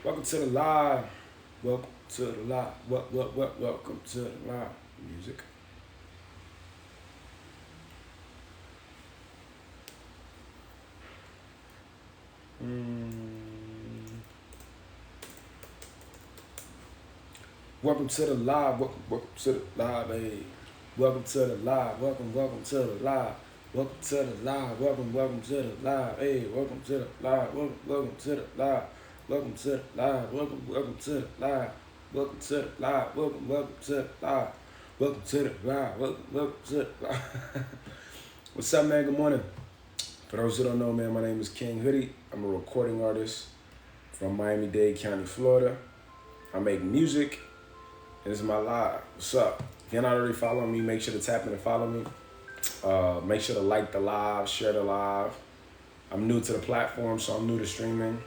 Welcome to the live. Welcome to the live. Welcome to the live music. Welcome to the live. Welcome to the live. Hey. Welcome to the live. Welcome to the live. Welcome to the live. Welcome to the live. Hey, welcome to the live. Welcome to the live. Welcome to the live. Welcome to the live. Welcome to the live. Welcome to the live. Welcome to the live. Welcome to the live. What's up, man? Good morning. For those who don't know, man, my name is King Hoodie. I'm a recording artist from Miami-Dade County, Florida. I make music, and this is my live. What's up? If you're not already following me, make sure to tap in and follow me. Make sure to like the live, share the live. I'm new to the platform, so I'm new to streaming.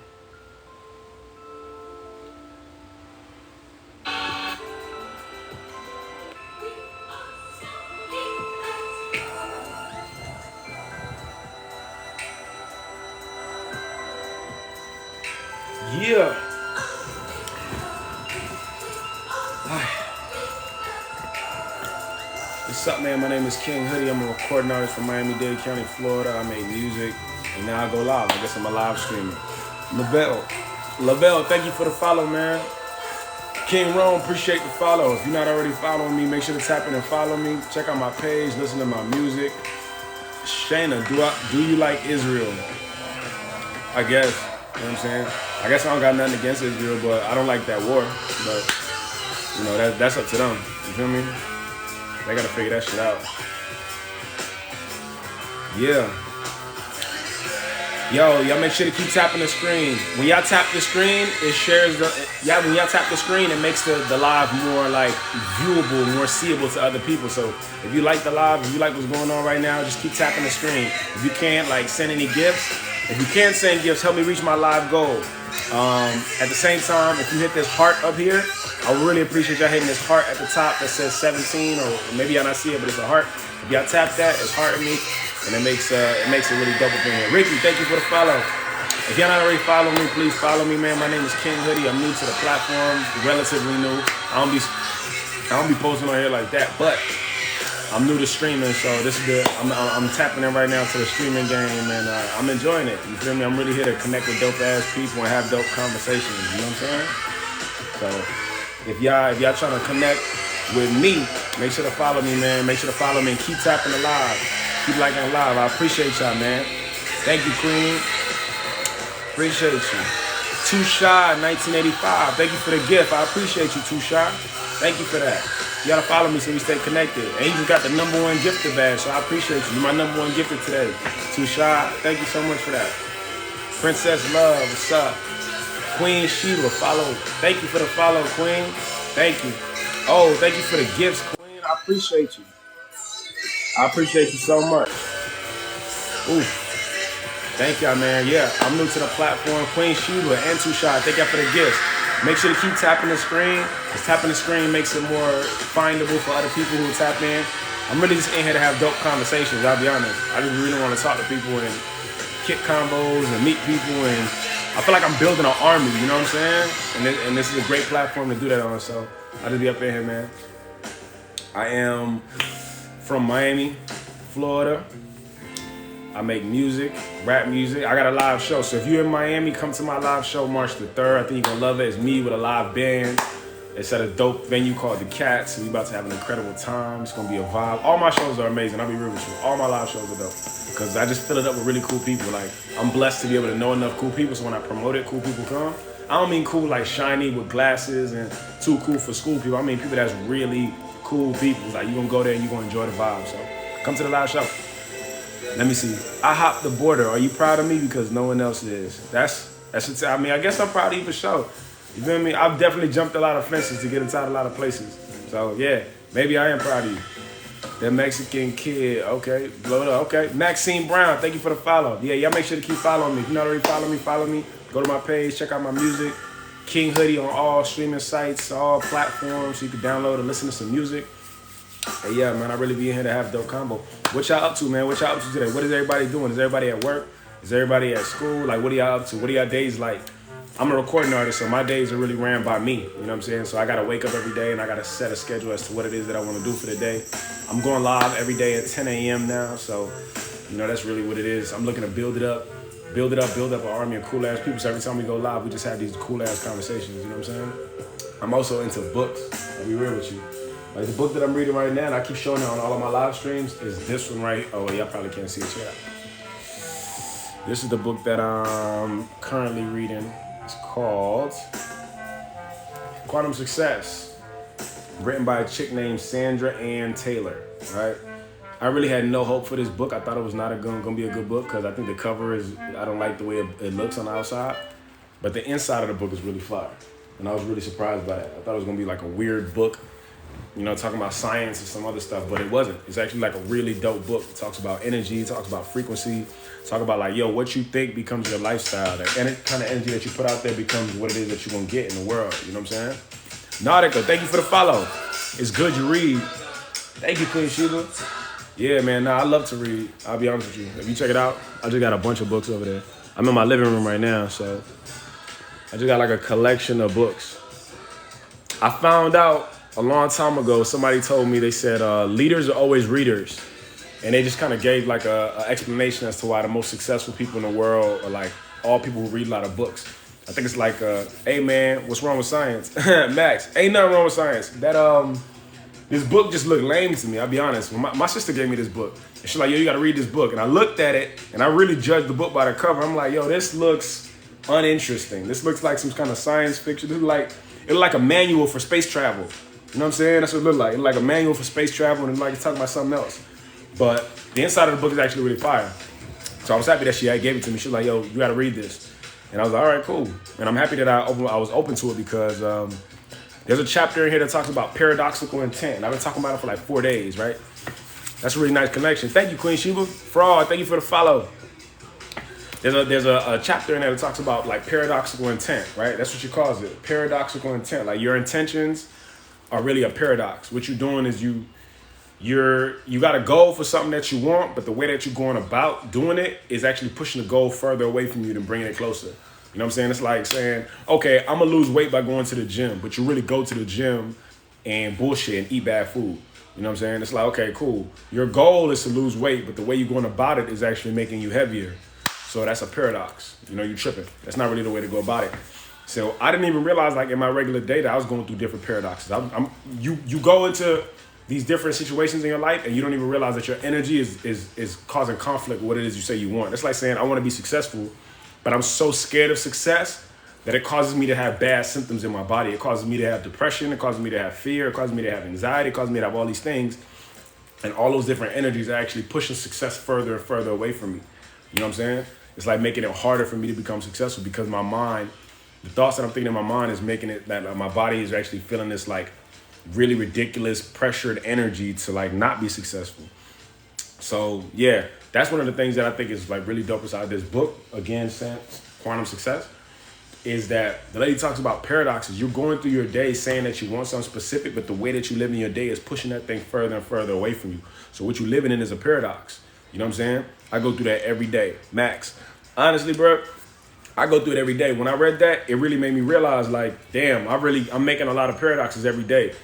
Yeah. What's up, man? My name is King Hoodie. I'm a recording artist from Miami-Dade County, Florida. I make music, and now I go live. I guess I'm a live streamer. Lavelle, thank you for the follow, man. King Rome, appreciate the follow. If you're not already following me, make sure to tap in and follow me. Check out my page, listen to my music. Shayna, do you like Israel? I guess. You know what I'm saying? I guess I don't got nothing against Israel, but I don't like that war. But, you know, that's up to them. You feel me? They gotta figure that shit out. Yeah. Yo, y'all make sure to keep tapping the screen. When y'all tap the screen, it shares when y'all tap the screen, it makes the live more like viewable, more seeable to other people. So if you like the live, if you like what's going on right now, just keep tapping the screen. If you can't, like, send any gifts. If you can't send gifts, help me reach my live goal. At the same time, if you hit this heart up here, I really appreciate y'all hitting this heart at the top that says 17, or maybe y'all not see it, but it's a heart. If y'all tap that, it's hearting me, and it makes it really dope up in here. Ricky, thank you for the follow. If y'all not already follow me, please follow me, man. My name is King Hoodie. I'm new to the platform, relatively new. I don't be posting on here like that, but I'm new to streaming, so this is good. I'm tapping in right now to the streaming game, and I'm enjoying it. You feel me? I'm really here to connect with dope ass people and have dope conversations. You know what I'm saying? So if y'all trying to connect with me, make sure to follow me, man. Make sure to follow me and keep tapping the live. Keep liking the live. I appreciate y'all, man. Thank you, Queen. Appreciate you. Too Shy 1985. Thank you for the gift. I appreciate you, Too Shy. Thank you for that. You gotta follow me so we stay connected. And you just got the #1 gifted badge, so I appreciate you. You're my #1 gifted today. Too Shy, thank you so much for that. Princess Love, what's up? Queen Sheba, follow. Thank you for the follow, Queen. Thank you. Oh, thank you for the gifts, Queen. I appreciate you. I appreciate you so much. Ooh. Thank y'all, man. Yeah, I'm new to the platform. Queen Sheba and Too Shy, thank y'all for the gifts. Make sure to keep tapping the screen, because tapping the screen makes it more findable for other people who tap in. I'm really just in here to have dope conversations, I'll be honest. I just really want to talk to people and kick combos and meet people, and I feel like I'm building an army, you know what I'm saying? And this is a great platform to do that on, so I'll just be up in here, man. I am from Miami, Florida. I make music, rap music. I got a live show. So if you're in Miami, come to my live show March the 3rd. I think you're going to love it. It's me with a live band. It's at a dope venue called The Cats. We about to have an incredible time. It's going to be a vibe. All my shows are amazing. I'll be real with you. All my live shows are dope. Because I just fill it up with really cool people. Like, I'm blessed to be able to know enough cool people, so when I promote it, cool people come. I don't mean cool like shiny with glasses and too cool for school people. I mean people that's really cool people. Like, you're going to go there and you're going to enjoy the vibe. So come to the live show. Let me see. I hopped the border. Are you proud of me? Because no one else is. I mean, I guess I'm proud of you for sure. You feel me? I've definitely jumped a lot of fences to get inside a lot of places. So yeah, maybe I am proud of you. The Mexican kid, okay. Blow it up, okay. Maxine Brown, thank you for the follow. Yeah, y'all make sure to keep following me. If you're not already follow me. Go to my page, check out my music. King Hoodie on all streaming sites, all platforms. You can download and listen to some music. Hey, yeah, man, I really be in here to have a dope combo. What y'all up to, man? What y'all up to today? What is everybody doing? Is everybody at work? Is everybody at school? Like, what are y'all up to? What are y'all days like? I'm a recording artist, so my days are really ran by me. You know what I'm saying? So I got to wake up every day and I got to set a schedule as to what it is that I want to do for the day. I'm going live every day at 10 a.m. now. So, that's really what it is. I'm looking to build up an army of cool ass people. So every time we go live, we just have these cool ass conversations. You know what I'm saying? I'm also into books. I'll be real with you. Like the book that I'm reading right now, and I keep showing it on all of my live streams, is this one right. Oh, y'all probably can't see it yet. This is the book that I'm currently reading. It's called Quantum Success, written by a chick named Sandra Ann Taylor, right? I really had no hope for this book. I thought it was not gonna be a good book because I think the cover I don't like the way it looks on the outside, but the inside of the book is really fire. And I was really surprised by that. I thought it was gonna be like a weird book, talking about science and some other stuff, but it wasn't. It's actually like a really dope book. It talks about energy, it talks about frequency, talk about like, what you think becomes your lifestyle. That kind of energy that you put out there becomes what it is that you're gonna get in the world. You know what I'm saying? Nautico, thank you for the follow. It's good you read. Thank you, Queen Sheba. Yeah, man, I love to read. I'll be honest with you. If you check it out, I just got a bunch of books over there. I'm in my living room right now, so I just got like a collection of books. I found out a long time ago, somebody told me, they said, leaders are always readers. And they just kind of gave like a explanation as to why the most successful people in the world are like all people who read a lot of books. I think it's like, hey man, what's wrong with science? Max, ain't nothing wrong with science. This book just looked lame to me, I'll be honest. My sister gave me this book. And she's like, you gotta read this book. And I looked at it and I really judged the book by the cover. I'm like, this looks uninteresting. This looks like some kind of science fiction. It looked like a manual for space travel. You know what I'm saying? That's what it looked like. It looked like a manual for space travel and like it's talking about something else. But the inside of the book is actually really fire. So I was happy that she gave it to me. She was like, you gotta read this. And I was like, all right, cool. And I'm happy that I was open to it because there's a chapter in here that talks about paradoxical intent. And I've been talking about it for like 4 days, right? That's a really nice connection. Thank you, Queen Sheba. Fraud, thank you for the follow. There's a chapter in there that talks about like paradoxical intent, right? That's what she calls it, paradoxical intent. Like your intentions are really a paradox. What you're doing is you got a goal for something that you want, but the way that you're going about doing it is actually pushing the goal further away from you than bringing it closer. You know what I'm saying? It's like saying, okay, I'm gonna lose weight by going to the gym, but you really go to the gym and bullshit and eat bad food. You know what I'm saying? It's like, okay, cool. Your goal is to lose weight, but the way you're going about it is actually making you heavier. So that's a paradox. You're tripping. That's not really the way to go about it. So I didn't even realize, like in my regular day, that I was going through different paradoxes. You go into these different situations in your life and you don't even realize that your energy is causing conflict with what it is you say you want. It's like saying, I want to be successful, but I'm so scared of success that it causes me to have bad symptoms in my body. It causes me to have depression. It causes me to have fear. It causes me to have anxiety. It causes me to have all these things. And all those different energies are actually pushing success further and further away from me. You know what I'm saying? It's like making it harder for me to become successful because my mind, the thoughts that I'm thinking in my mind is making it that my body is actually feeling this like really ridiculous pressured energy to like not be successful. So yeah, that's one of the things that I think is like really dope inside this book. Again, Quantum Success, is that the lady talks about paradoxes. You're going through your day saying that you want something specific, but the way that you live in your day is pushing that thing further and further away from you. So what you're living in is a paradox. You know what I'm saying? I go through that every day. Max, honestly, bro, I go through it every day. When I read that, it really made me realize like, damn, I'm making a lot of paradoxes every day,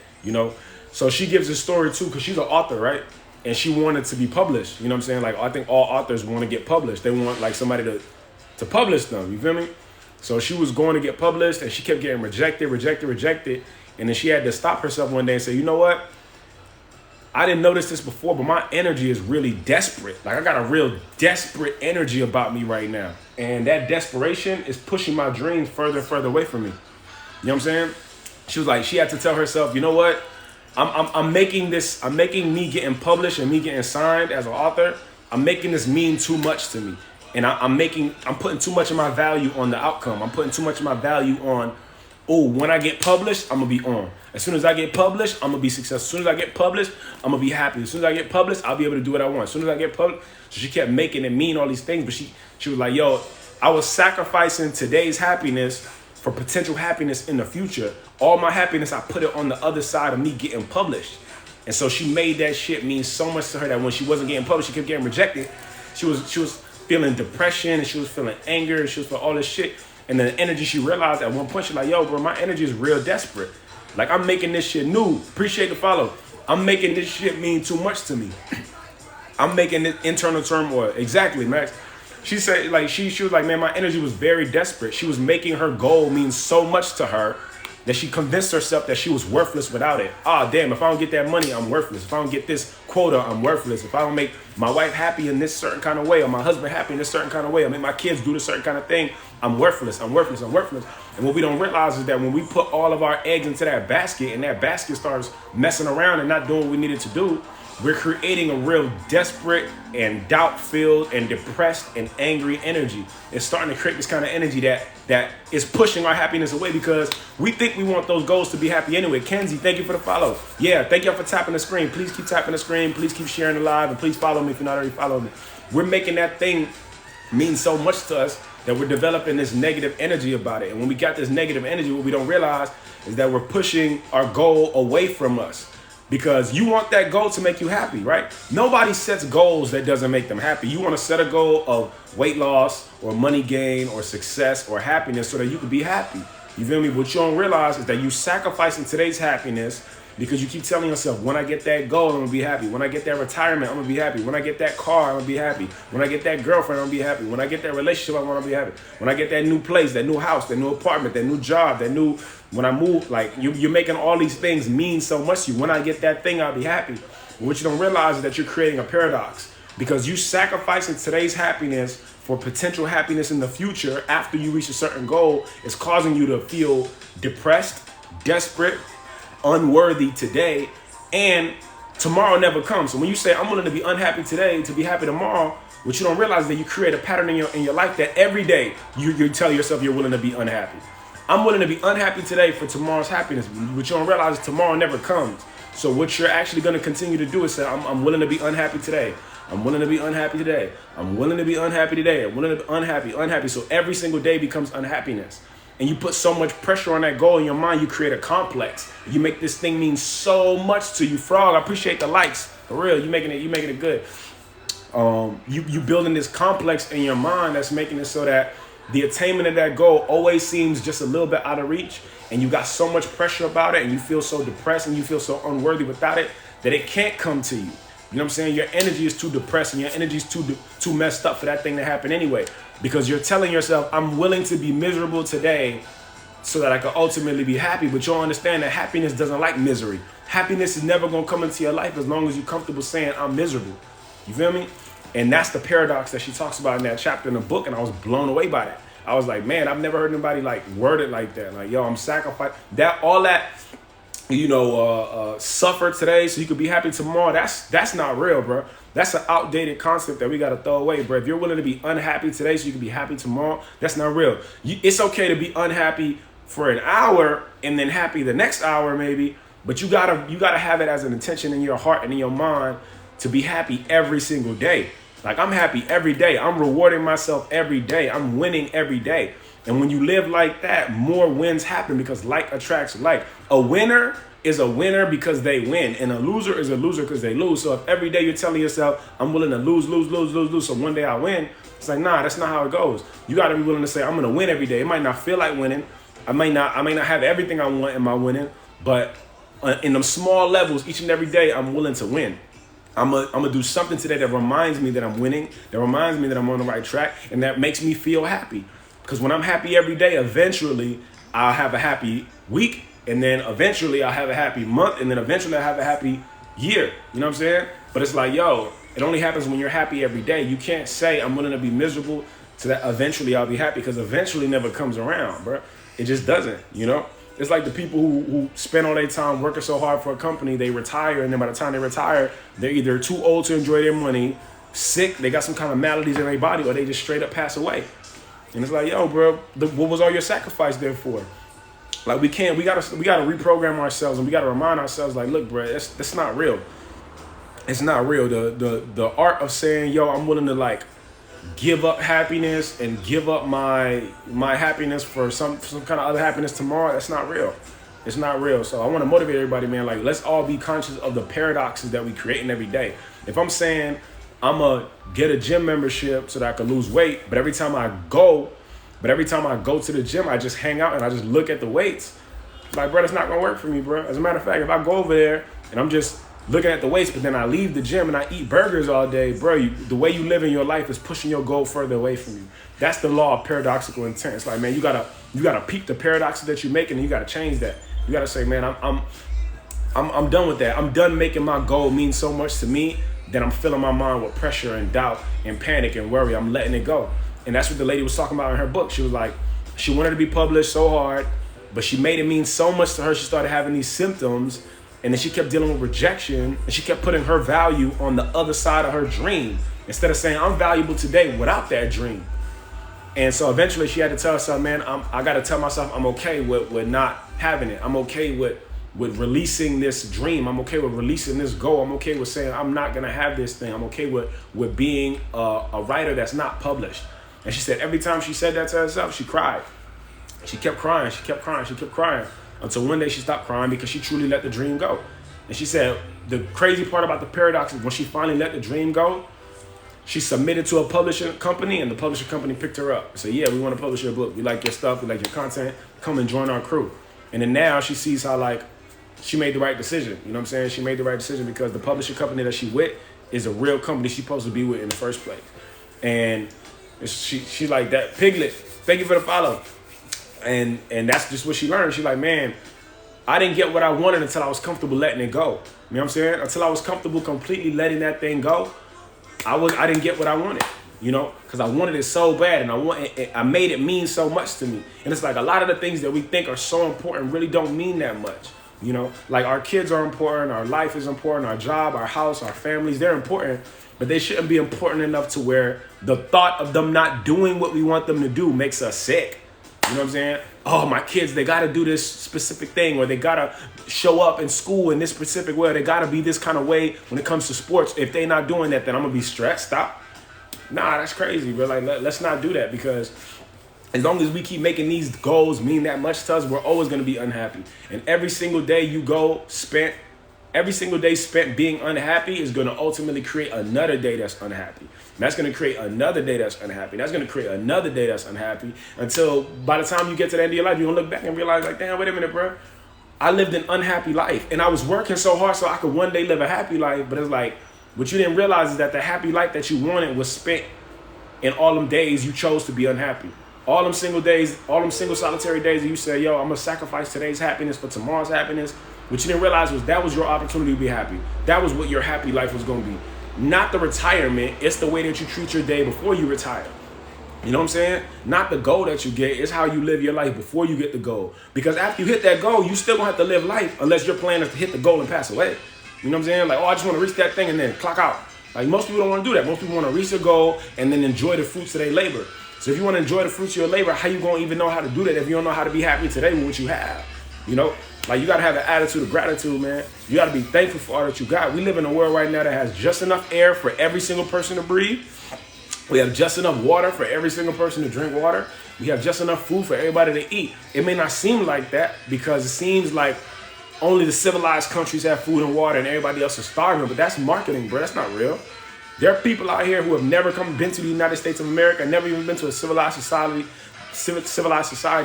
So she gives this story too, because she's an author, right? And she wanted to be published. You know what I'm saying? Like, I think all authors want to get published. They want like somebody to publish them. You feel me? So she was going to get published and she kept getting rejected. And then she had to stop herself one day and say, you know what? I didn't notice this before, but my energy is really desperate. Like I got a real desperate energy about me right now. And that desperation is pushing my dreams further and further away from me. You know what I'm saying? She was like, she had to tell herself, you know what? I'm making me getting published and me getting signed as an author, I'm making this mean too much to me. And I'm putting too much of my value on the outcome. I'm putting too much of my value on, when I get published, I'm gonna be on. As soon as I get published, I'm gonna be successful. As soon as I get published, I'm gonna be happy. As soon as I get published, I'll be able to do what I want. As soon as I get published, so she kept making it mean all these things, but she was like, yo, I was sacrificing today's happiness for potential happiness in the future. All my happiness, I put it on the other side of me getting published. And so she made that shit mean so much to her that when she wasn't getting published, she kept getting rejected. She was feeling depression and she was feeling anger and she was feeling all this shit. And the energy she realized at one point, she's like, yo, bro, my energy is real desperate. Like, I'm making this shit new. Appreciate the follow. I'm making this shit mean too much to me. I'm making it internal turmoil. Exactly, Max. She said, like, she was like, man, my energy was very desperate. She was making her goal mean so much to her that she convinced herself that she was worthless without it. Ah, damn, if I don't get that money, I'm worthless. If I don't get this quota, I'm worthless. If I don't make my wife happy in this certain kind of way, or my husband happy in this certain kind of way, or make my kids do this certain kind of thing, I'm worthless, I'm worthless, I'm worthless. And what we don't realize is that when we put all of our eggs into that basket and that basket starts messing around and not doing what we needed to do, we're creating a real desperate and doubt-filled and depressed and angry energy. It's starting to create this kind of energy that is pushing our happiness away because we think we want those goals to be happy anyway. Kenzie, thank you for the follow. Yeah, thank y'all for tapping the screen. Please keep tapping the screen. Please keep sharing the live, and please follow me if you're not already following me. We're making that thing mean so much to us that we're developing this negative energy about it. And when we got this negative energy, what we don't realize is that we're pushing our goal away from us. Because you want that goal to make you happy, right? Nobody sets goals that doesn't make them happy. You want to set a goal of weight loss or money gain or success or happiness so that you can be happy. You feel me? What you don't realize is that you sacrificing today's happiness because you keep telling yourself, when I get that goal, I'm going to be happy. When I get that retirement, I'm going to be happy. When I get that car, I'm going to be happy. When I get that girlfriend, I'm going to be happy. When I get that relationship, I'm going to be happy. When I get that new place, that new house, that new apartment, that new job, when I move, like you're making all these things mean so much to you. When I get that thing, I'll be happy. What you don't realize is that you're creating a paradox because you sacrificing today's happiness for potential happiness in the future after you reach a certain goal is causing you to feel depressed, desperate, unworthy today, and tomorrow never comes. So when you say I'm willing to be unhappy today to be happy tomorrow, what you don't realize is that you create a pattern in your life that every day you tell yourself you're willing to be unhappy. I'm willing to be unhappy today for tomorrow's happiness. What you don't realize is tomorrow never comes. So what you're actually going to continue to do is say, I'm willing to be unhappy today. I'm willing to be unhappy today. I'm willing to be unhappy today. I'm willing to be unhappy. So every single day becomes unhappiness. And you put so much pressure on that goal in your mind, you create a complex. You make this thing mean so much to you. Frog, I appreciate the likes. For real, you making it good. You building this complex in your mind that's making it so that the attainment of that goal always seems just a little bit out of reach, and you got so much pressure about it, and you feel so depressed and you feel so unworthy without it that it can't come to you. You know what I'm saying? Your energy is too depressed and your energy is too messed up for that thing to happen anyway. Because you're telling yourself, I'm willing to be miserable today so that I can ultimately be happy. But you'll understand that happiness doesn't like misery. Happiness is never going to come into your life as long as you're comfortable saying, I'm miserable. You feel me? And that's the paradox that she talks about in that chapter in the book. And I was blown away by that. I was like, man, I've never heard anybody like word it like that. Like, yo, I'm sacrificing all that, suffer today so you could be happy tomorrow. That's not real, bro. That's an outdated concept that we got to throw away, bro. If you're willing to be unhappy today so you can be happy tomorrow, that's not real. It's okay to be unhappy for an hour and then happy the next hour maybe, but you gotta have it as an intention in your heart and in your mind to be happy every single day. Like, I'm happy every day. I'm rewarding myself every day. I'm winning every day. And when you live like that, more wins happen because like attracts like. A winner is a winner because they win, and a loser is a loser because they lose. So if every day you're telling yourself, I'm willing to lose, so one day I win, it's like, nah, that's not how it goes. You got to be willing to say, I'm going to win every day. It might not feel like winning. I may not have everything I want in my winning, but in them small levels, each and every day, I'm willing to win. I'm gonna do something today that reminds me that I'm winning, that reminds me that I'm on the right track, and that makes me feel happy. Because when I'm happy every day, eventually I'll have a happy week, and then eventually I'll have a happy month, and then eventually I'll have a happy year. You know what I'm saying? But it's like, yo, it only happens when you're happy every day. You can't say I'm willing to be miserable so that eventually I'll be happy, because eventually never comes around, bro. It just doesn't, you know? It's like the people who spend all their time working so hard for a company, they retire, and then by the time they retire, they're either too old to enjoy their money, sick, they got some kind of maladies in their body, or they just straight up pass away. And it's like, yo, bro, what was all your sacrifice there for? Like, we gotta reprogram ourselves, and we gotta remind ourselves, like, look, bro, that's not real. It's not real. The art of saying, yo, I'm willing to like give up happiness and give up my happiness for some kind of other happiness tomorrow, that's not real. It's not real. So I want to motivate everybody, man. Like, let's all be conscious of the paradoxes that we create every day. If I'm saying I'm going to get a gym membership so that I can lose weight, but every time I go, But every time I go to the gym, I just hang out and I just look at the weights. Like, bro, that's not gonna work for me, bro. As a matter of fact, if I go over there and I'm just looking at the weights, but then I leave the gym and I eat burgers all day, bro, the way you live in your life is pushing your goal further away from you. That's the law of paradoxical intent. It's like, man, you gotta peep the paradoxes that you're making, and you gotta change that. You gotta say, man, I'm done with that. I'm done making my goal mean so much to me that I'm filling my mind with pressure and doubt and panic and worry. I'm letting it go. And that's what the lady was talking about in her book. She was like, she wanted to be published so hard, but she made it mean so much to her. She started having these symptoms, and then she kept dealing with rejection, and she kept putting her value on the other side of her dream instead of saying, I'm valuable today without that dream. And so eventually she had to tell herself, man, I got to tell myself I'm okay with not having it. I'm okay with releasing this dream. I'm okay with releasing this goal. I'm okay with saying I'm not going to have this thing. I'm okay with being a writer that's not published. And she said every time she said that to herself, she cried. She kept crying. She kept crying. She kept crying until one day she stopped crying because she truly let the dream go. And she said the crazy part about the paradox is when she finally let the dream go, she submitted to a publishing company, and the publishing company picked her up and said, yeah, we want to publish your book. We like your stuff. We like your content. Come and join our crew. And then now she sees how, like, she made the right decision. You know what I'm saying? She made the right decision because the publishing company that she with is a real company she's supposed to be with in the first place. And she like, that Piglet, thank you for the follow. And that's just what she learned. She's like, man, I didn't get what I wanted until I was comfortable letting it go. You know what I'm saying? Until I was comfortable completely letting that thing go, I didn't get what I wanted, you know, because I wanted it so bad, and I made it mean so much to me. And it's like a lot of the things that we think are so important really don't mean that much, you know. Like, our kids are important, our life is important, our job, our house, our families, they're important, but they shouldn't be important enough to where the thought of them not doing what we want them to do makes us sick. You know what I'm saying? Oh, my kids, they got to do this specific thing, or they got to show up in school in this specific way. Or they got to be this kind of way when it comes to sports. If they not doing that, then I'm going to be stressed. Stop. Nah, that's crazy, bro. Like, let's not do that, because as long as we keep making these goals mean that much to us, we're always going to be unhappy. And every single day spent being unhappy is going to ultimately create another day that's unhappy. And that's going to create another day that's unhappy. That's going to create another day that's unhappy until by the time you get to the end of your life, you're going to look back and realize, like, damn, wait a minute, bro. I lived an unhappy life, and I was working so hard so I could one day live a happy life. But it's like, what you didn't realize is that the happy life that you wanted was spent in all them days you chose to be unhappy. All them single solitary days that you said, yo, I'm going to sacrifice today's happiness for tomorrow's happiness. What you didn't realize was that was your opportunity to be happy. That was what your happy life was going to be. Not the retirement. It's the way that you treat your day before you retire. You know what I'm saying? Not the goal that you get. It's how you live your life before you get the goal. Because after you hit that goal, you still going to have to live life unless your plan is to hit the goal and pass away. You know what I'm saying? Like, oh, I just want to reach that thing and then clock out. Like, most people don't want to do that. Most people want to reach their goal and then enjoy the fruits of their labor. So if you want to enjoy the fruits of your labor, how you going to even know how to do that if you don't know how to be happy today with what you have? You know? Like, you got to have an attitude of gratitude, man. You got to be thankful for all that you got. We live in a world right now that has just enough air for every single person to breathe. We have just enough water for every single person to drink water. We have just enough food for everybody to eat. It may not seem like that because it seems like only the civilized countries have food and water and everybody else is starving, but that's marketing, bro. That's not real. There are people out here who have never been to the United States of America, never even been to a civilized society,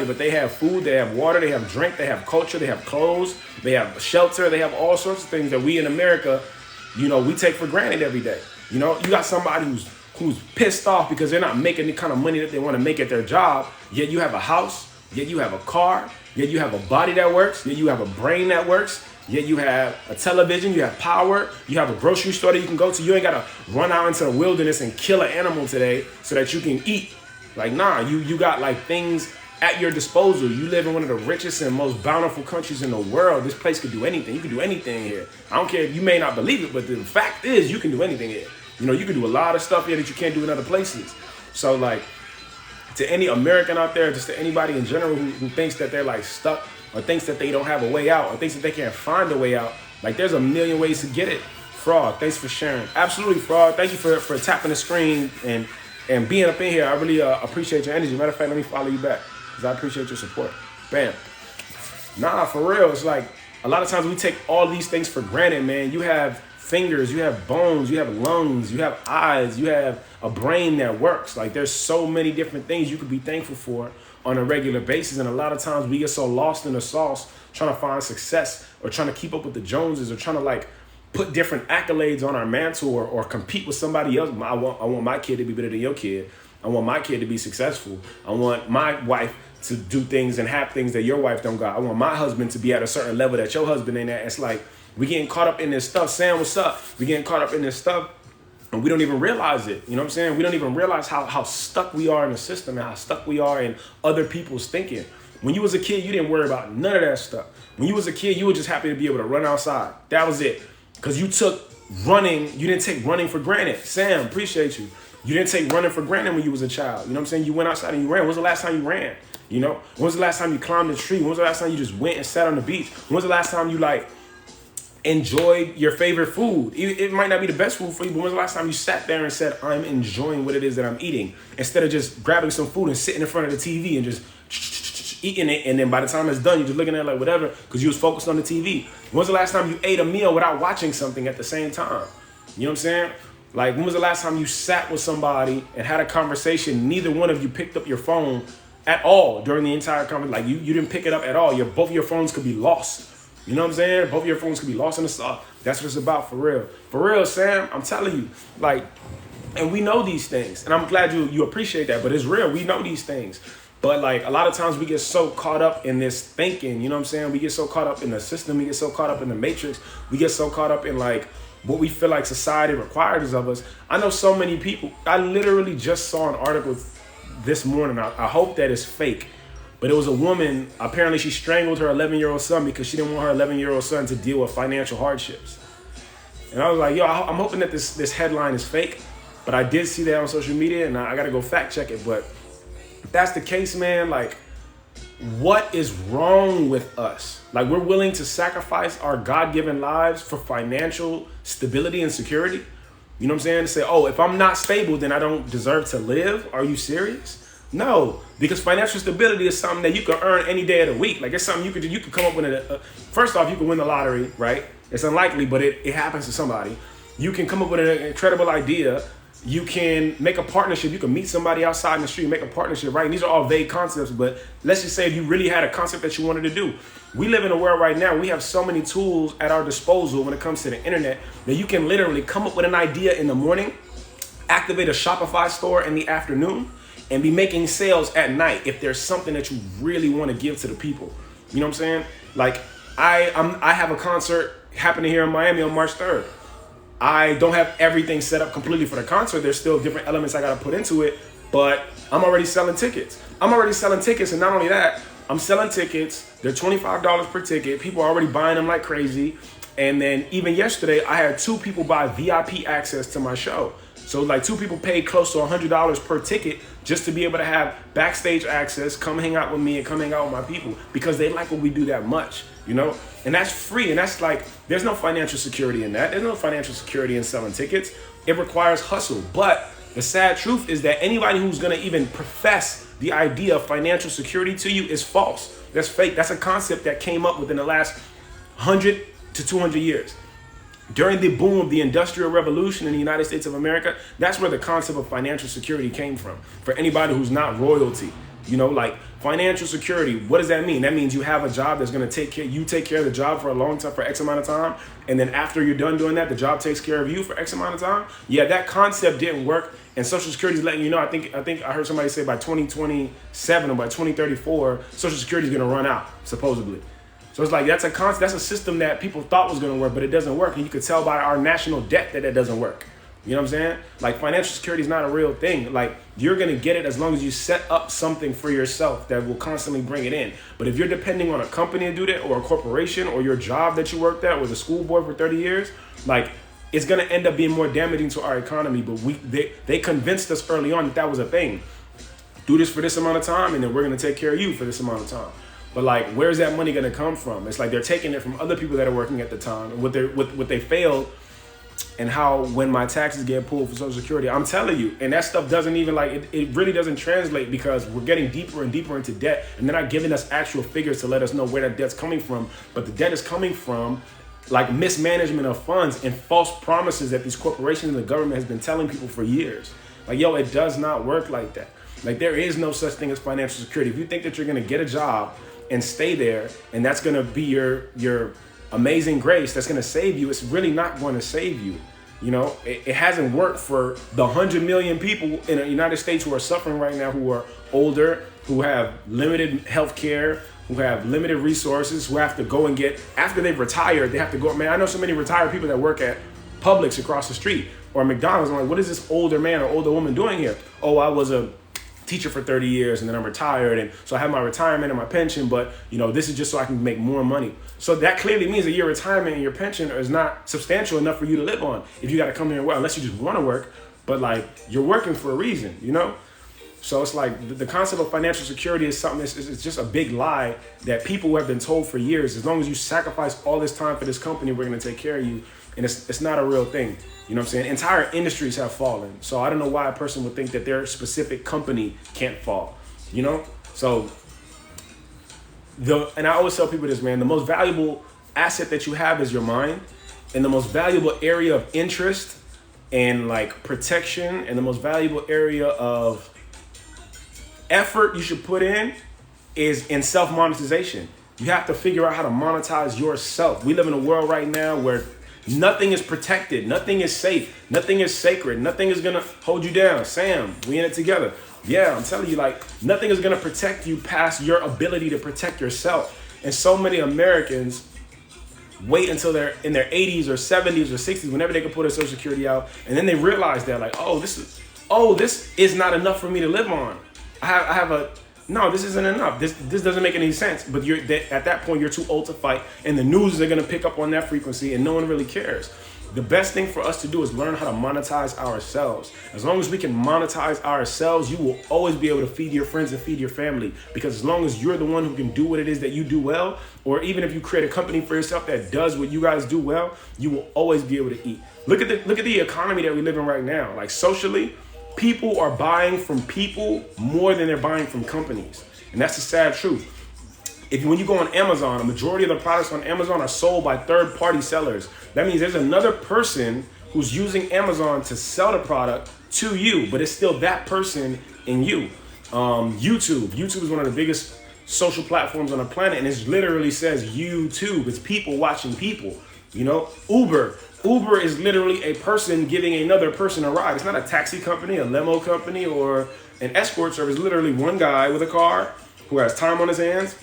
but they have food, they have water, they have drink, they have culture, they have clothes, they have shelter, they have all sorts of things that we in America, you know, we take for granted every day. You know, you got somebody who's pissed off because they're not making the kind of money that they want to make at their job, yet you have a house, yet you have a car, yet you have a body that works, yet you have a brain that works, yet you have a television, you have power, you have a grocery store that you can go to. You ain't got to run out into the wilderness and kill an animal today so that you can eat. Like, nah, you got like things at your disposal. You live in one of the richest and most bountiful countries in the world. This place could do anything. You can do anything here. I don't care if you may not believe it, but the fact is you can do anything here. You know, you can do a lot of stuff here that you can't do in other places. So, like, to any American out there, just to anybody in general who thinks that they're like stuck or thinks that they don't have a way out or thinks that they can't find a way out, like, there's a million ways to get it. Fraud, thanks for sharing. Absolutely, Fraud. Thank you for tapping the screen and being up in here. I really appreciate your energy. Matter of fact, let me follow you back because I appreciate your support. Bam. Nah, for real. It's like a lot of times we take all these things for granted, man. You have fingers, you have bones, you have lungs, you have eyes, you have a brain that works. Like there's so many different things you could be thankful for on a regular basis. And a lot of times we get so lost in the sauce trying to find success or trying to keep up with the Joneses or trying to like put different accolades on our mantle or compete with somebody else. I want my kid to be better than your kid. I want my kid to be successful. I want my wife to do things and have things that your wife don't got. I want my husband to be at a certain level that your husband ain't at. It's like we getting caught up in this stuff. Sam, what's up? We getting caught up in this stuff and we don't even realize it. You know what I'm saying? We don't even realize how stuck we are in the system and how stuck we are in other people's thinking. When you was a kid, you didn't worry about none of that stuff. When you was a kid, you were just happy to be able to run outside. That was it. Because you didn't take running for granted. Sam, appreciate you. You didn't take running for granted when you was a child. You know what I'm saying? You went outside and you ran. When was the last time you ran? You know? When was the last time you climbed a tree? When was the last time you just went and sat on the beach? When was the last time you like enjoyed your favorite food? It might not be the best food for you, but when was the last time you sat there and said, I'm enjoying what it is that I'm eating? Instead of just grabbing some food and sitting in front of the TV and just eating it, and then by the time it's done, you're just looking at it like whatever because you was focused on the TV. When was the last time you ate a meal without watching something at the same time? You know what I'm saying? Like, when was the last time you sat with somebody and had a conversation? Neither one of you picked up your phone at all during the entire conversation. Like, you didn't pick it up at all. Both of your phones could be lost. You know what I'm saying? Both of your phones could be lost in the sauce. That's what it's about for real. For real, Sam, I'm telling you. Like, and we know these things. And I'm glad you appreciate that. But it's real. We know these things. But like a lot of times we get so caught up in this thinking, you know what I'm saying? We get so caught up in the system. We get so caught up in the matrix. We get so caught up in like what we feel like society requires of us. I know so many people. I literally just saw an article this morning. I hope that it's fake. But it was a woman. Apparently she strangled her 11-year-old son because she didn't want her 11-year-old son to deal with financial hardships. And I was like, yo, I'm hoping that this headline is fake. But I did see that on social media and I got to go fact check it. But if that's the case, man, like, what is wrong with us? Like, we're willing to sacrifice our God-given lives for financial stability and security. You know what I'm saying? To say, oh, if I'm not stable, then I don't deserve to live. Are you serious? No, because financial stability is something that you can earn any day of the week. Like, it's something you could come up with. First off, you can win the lottery, right? It's unlikely, but it happens to somebody. You can come up with an incredible idea. You can make a partnership. You can meet somebody outside in the street and make a partnership, right? And these are all vague concepts, but let's just say if you really had a concept that you wanted to do. We live in a world right now, we have so many tools at our disposal when it comes to the internet that you can literally come up with an idea in the morning, activate a Shopify store in the afternoon, and be making sales at night if there's something that you really want to give to the people. You know what I'm saying? Like, I have a concert happening here in Miami on March 3rd. I don't have everything set up completely for the concert. There's still different elements I got to put into it, but I'm already selling tickets. And not only that, I'm selling tickets. They're $25 per ticket. People are already buying them like crazy. And then even yesterday, I had 2 people buy VIP access to my show. So like 2 people paid close to $100 per ticket just to be able to have backstage access, come hang out with me and come hang out with my people because they like what we do that much, you know? And that's free. And that's like, there's no financial security in that. There's no financial security in selling tickets. It requires hustle. But the sad truth is that anybody who's going to even profess the idea of financial security to you is false. That's fake. That's a concept that came up within the last 100 to 200 years. During the boom of the Industrial Revolution in the United States of America, that's where the concept of financial security came from. For anybody who's not royalty, you know, like financial security, what does that mean? That means you have a job that's going to take care of the job for a long time, for X amount of time. And then after you're done doing that, the job takes care of you for X amount of time. Yeah, that concept didn't work. And Social Security is letting you know, I think I heard somebody say by 2027 or by 2034, Social Security is going to run out, supposedly. So it's like that's a system that people thought was going to work, but it doesn't work. And you could tell by our national debt that doesn't work. You know what I'm saying? Like financial security is not a real thing. Like you're going to get it as long as you set up something for yourself that will constantly bring it in. But if you're depending on a company to do that or a corporation or your job that you worked at or the school board for 30 years, like it's going to end up being more damaging to our economy. But they convinced us early on that was a thing. Do this for this amount of time and then we're going to take care of you for this amount of time. But like, where's that money going to come from? It's like they're taking it from other people that are working at the time and what they failed and how when my taxes get pulled for Social Security, I'm telling you, and that stuff doesn't even like, it really doesn't translate because we're getting deeper and deeper into debt and they're not giving us actual figures to let us know where that debt's coming from. But the debt is coming from like mismanagement of funds and false promises that these corporations and the government has been telling people for years. Like, yo, it does not work like that. Like, there is no such thing as financial security. If you think that you're gonna get a job and stay there and that's gonna be your amazing grace that's gonna save you, it's really not going to save you. You know, it hasn't worked for the 100 million people in the United States who are suffering right now, who are older, who have limited health care, who have limited resources, who have to go and get, after they've retired, they have to go, man, I know so many retired people that work at Publix across the street or McDonald's. I'm like, what is this older man or older woman doing here? Oh, I was a teacher for 30 years and then I'm retired, and so I have my retirement and my pension, but you know, this is just so I can make more money. So that clearly means that your retirement and your pension is not substantial enough for you to live on if you got to come here and work, unless you just want to work, but like, you're working for a reason, you know? So it's like the concept of financial security is something that's it's just a big lie that people have been told for years. As long as you sacrifice all this time for this company, we're going to take care of you. And it's not a real thing. You know what I'm saying? Entire industries have fallen. So I don't know why a person would think that their specific company can't fall, you know? So and I always tell people this, man, the most valuable asset that you have is your mind, and the most valuable area of interest and like protection and the most valuable area of effort you should put in is in self-monetization. You have to figure out how to monetize yourself. We live in a world right now where nothing is protected, nothing is safe, nothing is sacred, nothing is gonna hold you down. Sam, we in it together. Yeah, I'm telling you, like, nothing is gonna protect you past your ability to protect yourself. And so many Americans wait until they're in their 80s or 70s or 60s, whenever they can pull their Social Security out, and then they realize that, like, this is not enough for me to live on. No, this isn't enough. This doesn't make any sense. But at that point, you're too old to fight, and the news are gonna pick up on that frequency, and no one really cares. The best thing for us to do is learn how to monetize ourselves. As long as we can monetize ourselves, you will always be able to feed your friends and feed your family. Because as long as you're the one who can do what it is that you do well, or even if you create a company for yourself that does what you guys do well, you will always be able to eat. Look at the economy that we live in right now. Like, socially, people are buying from people more than they're buying from companies. And that's the sad truth. When you go on Amazon, a majority of the products on Amazon are sold by third-party sellers. That means there's another person who's using Amazon to sell the product to you, but it's still that person in you. YouTube is one of the biggest social platforms on the planet, and it literally says YouTube. It's people watching people. You know, Uber is literally a person giving another person a ride. It's not a taxi company, a limo company, or an escort service. Literally one guy with a car who has time on his hands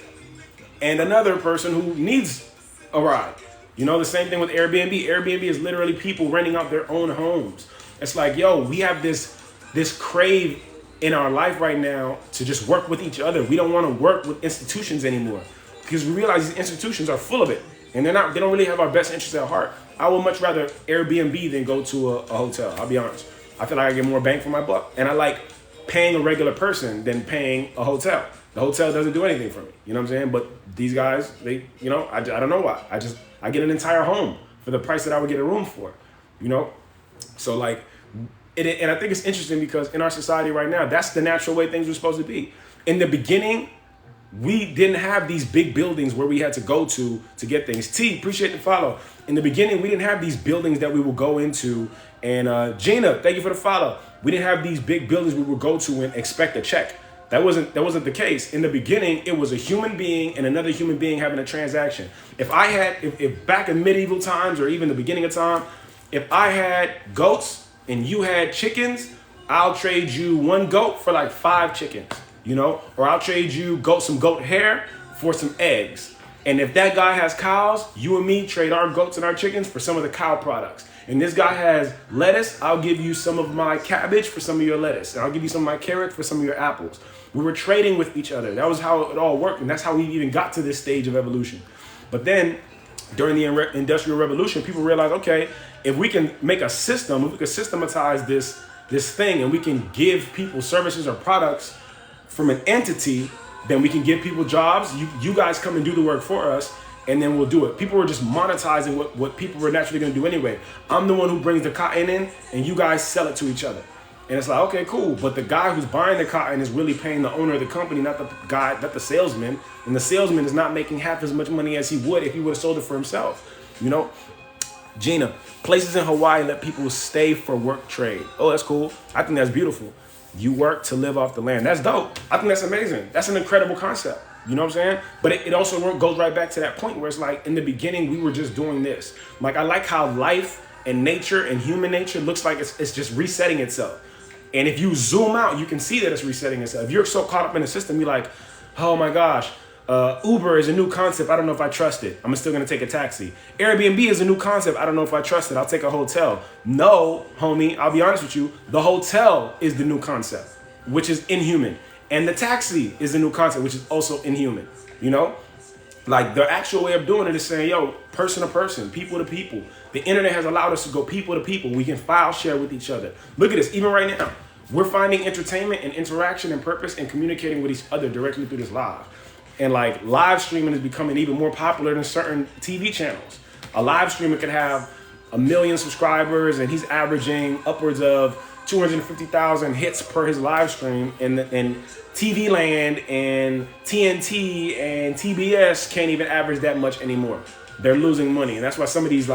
and another person who needs a ride. You know, the same thing with Airbnb. Airbnb is literally people renting out their own homes. It's like, yo, we have this crave in our life right now to just work with each other. We don't want to work with institutions anymore because we realize these institutions are full of it, and they don't really have our best interests at heart. I would much rather Airbnb than go to a hotel. I'll be honest. I feel like I get more bang for my buck, and I like paying a regular person than paying a hotel. The hotel doesn't do anything for me. You know what I'm saying? But these guys, I don't know why. I get an entire home for the price that I would get a room for, you know? So like, and I think it's interesting because in our society right now, that's the natural way things were supposed to be. In the beginning, we didn't have these big buildings where we had to go to get things. T, appreciate the follow. In the beginning, we didn't have these buildings that we would go into. And Gina, thank you for the follow. We didn't have these big buildings we would go to and expect a check. That wasn't the case. In the beginning, it was a human being and another human being having a transaction. If back in medieval times or even the beginning of time, if I had goats and you had chickens, I'll trade you one goat for like 5 chickens, you know, or I'll trade you some goat hair for some eggs. And if that guy has cows, you and me trade our goats and our chickens for some of the cow products. And this guy has lettuce, I'll give you some of my cabbage for some of your lettuce. And I'll give you some of my carrots for some of your apples. We were trading with each other. That was how it all worked. And that's how we even got to this stage of evolution. But then during the Industrial Revolution, people realized, okay, if we can make a system, if we can systematize this thing and we can give people services or products from an entity, then we can give people jobs. You guys come and do the work for us, and then we'll do it. People were just monetizing what people were naturally going to do anyway. I'm the one who brings the cotton in, and you guys sell it to each other. And it's like, okay, cool. But the guy who's buying the cotton is really paying the owner of the company, not the salesman. And the salesman is not making half as much money as he would if he would have sold it for himself. You know, Gina, places in Hawaii let people stay for work trade. Oh, that's cool. I think that's beautiful. You work to live off the land. That's dope. I think that's amazing. That's an incredible concept. You know what I'm saying? But it also goes right back to that point where it's like in the beginning, we were just doing this. Like, I like how life and nature and human nature looks like it's just resetting itself. And if you zoom out, you can see that it's resetting itself. If you're so caught up in the system, you're like, oh my gosh, Uber is a new concept. I don't know if I trust it. I'm still gonna take a taxi. Airbnb is a new concept. I don't know if I trust it. I'll take a hotel. No, homie, I'll be honest with you. The hotel is the new concept, which is inhuman. And the taxi is the new concept, which is also inhuman. You know? Like, the actual way of doing it is saying, yo, person to person, people to people. The internet has allowed us to go people to people. We can file share with each other. Look at this, even right now. We're finding entertainment and interaction and purpose and communicating with each other directly through this live. And like, live streaming is becoming even more popular than certain TV channels. A live streamer could have 1 million subscribers and he's averaging upwards of 250,000 hits per his live stream. And TV Land and TNT and TBS can't even average that much anymore. They're losing money. And that's why some of these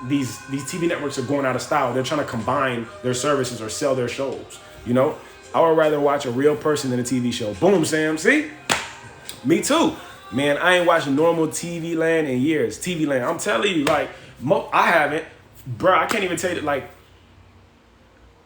these TV networks are going out of style. They're trying to combine their services or sell their shows. You know, I would rather watch a real person than a TV show. Boom, Sam. See? Me too. Man, I ain't watched normal TV Land in years. TV Land. I'm telling you, like, I haven't. Bro, I can't even tell you, like,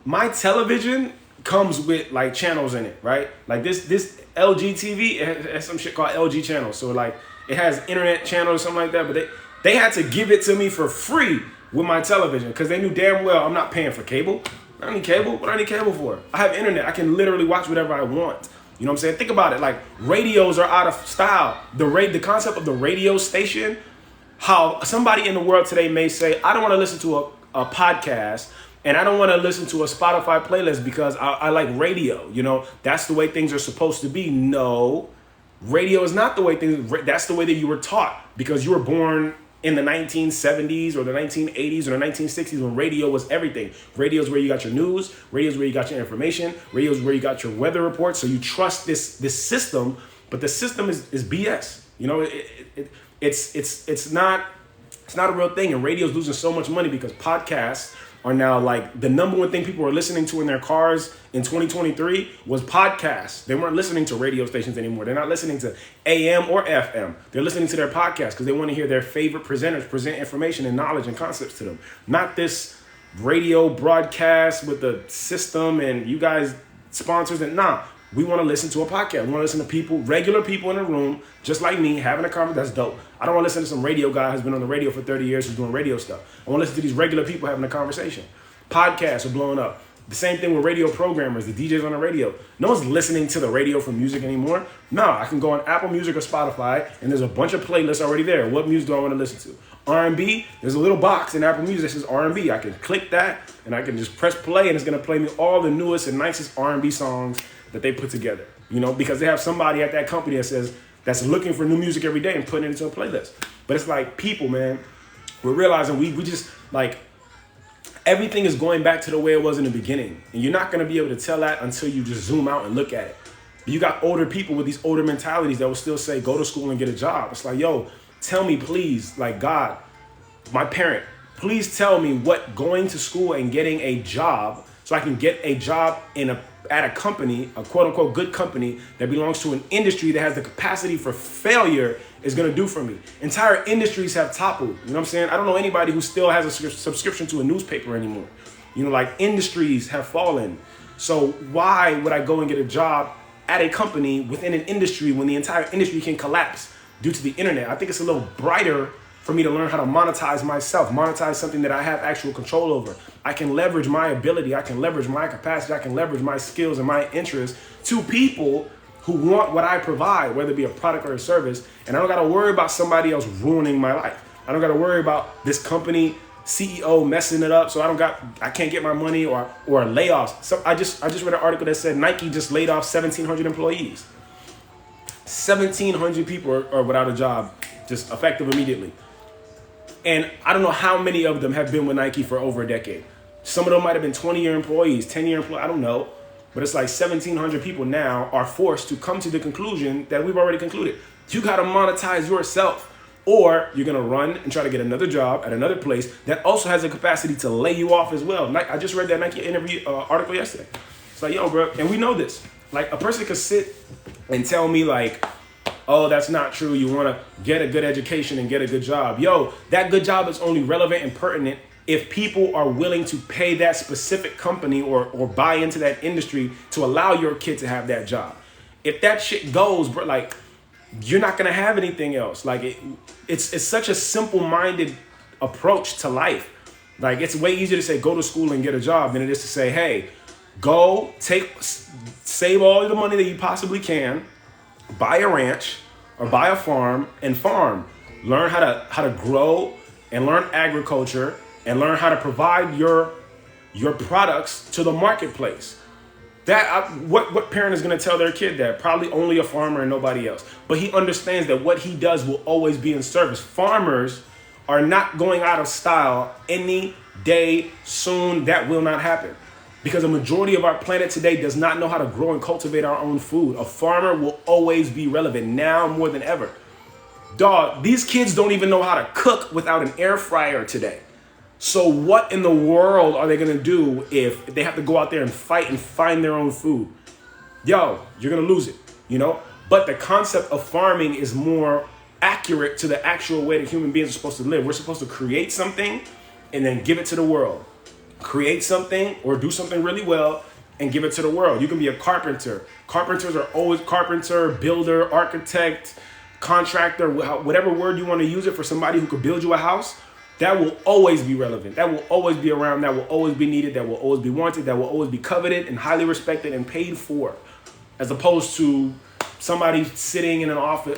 my television comes with, like, channels in it, right? Like, this LG TV, it has some shit called LG channels. So, like, it has internet channels or something like that. But they had to give it to me for free with my television because they knew damn well I'm not paying for cable. I don't need cable. What do I need cable for? I have internet. I can literally watch whatever I want. You know what I'm saying? Think about it. Like, radios are out of style. The concept of the radio station, how somebody in the world today may say, I don't want to listen to a podcast and I don't want to listen to a Spotify playlist because I like radio. You know, that's the way things are supposed to be. No, radio is not the way that's the way that you were taught because you were born in the 1970s or the 1980s or the 1960s when radio was everything. Radio is where you got your news. Radio is where you got your information. Radio is where you got your weather reports. So you trust this system, but the system is BS. You know, it's not a real thing. And radio's losing so much money because podcasts are now like the number one thing people are listening to in their cars in 2023 was podcasts. They weren't listening to radio stations anymore. They're not listening to AM or FM. They're listening to their podcasts because they want to hear their favorite presenters present information and knowledge and concepts to them. Not this radio broadcast with the system and you guys sponsors and we want to listen to a podcast. We want to listen to people, regular people in a room, just like me, having a conversation. That's dope. I don't want to listen to some radio guy who's been on the radio for 30 years who's doing radio stuff. I want to listen to these regular people having a conversation. Podcasts are blowing up. The same thing with radio programmers, the DJs on the radio. No one's listening to the radio for music anymore. No, I can go on Apple Music or Spotify, and there's a bunch of playlists already there. What music do I want to listen to? R&B, there's a little box in Apple Music that says R&B. I can click that, and I can just press play, and it's going to play me all the newest and nicest R&B songs that they put together, you know, because they have somebody at that company that's looking for new music every day and putting it into a playlist. But it's like people, man, we're realizing we just like everything is going back to the way it was in the beginning. And you're not going to be able to tell that until you just zoom out and look at it. You got older people with these older mentalities that will still say, go to school and get a job. It's like, yo, tell me, please, like God, my parent, please tell me what going to school and getting a job so I can get a job at a company, a quote unquote good company that belongs to an industry that has the capacity for failure is going to do for me. Entire industries have toppled. You know what I'm saying? I don't know anybody who still has a subscription to a newspaper anymore. You know, like industries have fallen. So why would I go and get a job at a company within an industry when the entire industry can collapse due to the internet? I think it's a little brighter for me to learn how to monetize myself, monetize something that I have actual control over. I can leverage my ability, I can leverage my capacity, I can leverage my skills and my interests to people who want what I provide, whether it be a product or a service. And I don't gotta worry about somebody else ruining my life. I don't gotta worry about this company CEO messing it up, so I can't get my money or layoffs. So I just read an article that said Nike just laid off 1,700 employees. 1,700 people are without a job, just effective immediately. And I don't know how many of them have been with Nike for over a decade. Some of them might have been 20-year employees, 10-year employees, I don't know. But it's like 1,700 people now are forced to come to the conclusion that we've already concluded. You got to monetize yourself. Or you're gonna run and try to get another job at another place that also has the capacity to lay you off as well. I just read that Nike interview article yesterday. It's like, yo, bro, and we know this. Like, a person could sit and tell me like, oh, that's not true. You want to get a good education and get a good job. Yo, that good job is only relevant and pertinent if people are willing to pay that specific company or buy into that industry to allow your kid to have that job. If that shit goes, bro, like, you're not going to have anything else. Like, it's such a simple-minded approach to life. Like, it's way easier to say, go to school and get a job than it is to say, hey, go save all the money that you possibly can, buy a ranch or buy a farm and farm. Learn how to grow and learn agriculture and learn how to provide your products to the marketplace. What parent is going to tell their kid that? Probably only a farmer and nobody else. But he understands that what he does will always be in service. Farmers are not going out of style any day soon. That will not happen. Because a majority of our planet today does not know how to grow and cultivate our own food. A farmer will always be relevant now more than ever. Dog, these kids don't even know how to cook without an air fryer today. So what in the world are they going to do if they have to go out there and fight and find their own food? Yo, you're going to lose it, you know? But the concept of farming is more accurate to the actual way that human beings are supposed to live. We're supposed to create something and then give it to the world. Create something or do something really well and give it to the world. You can be a carpenter. Carpenters are always carpenter, builder, architect, contractor, whatever word you want to use it for somebody who could build you a house. That will always be relevant. That will always be around. That will always be needed. That will always be wanted. That will always be coveted and highly respected and paid for, as opposed to somebody sitting in an office,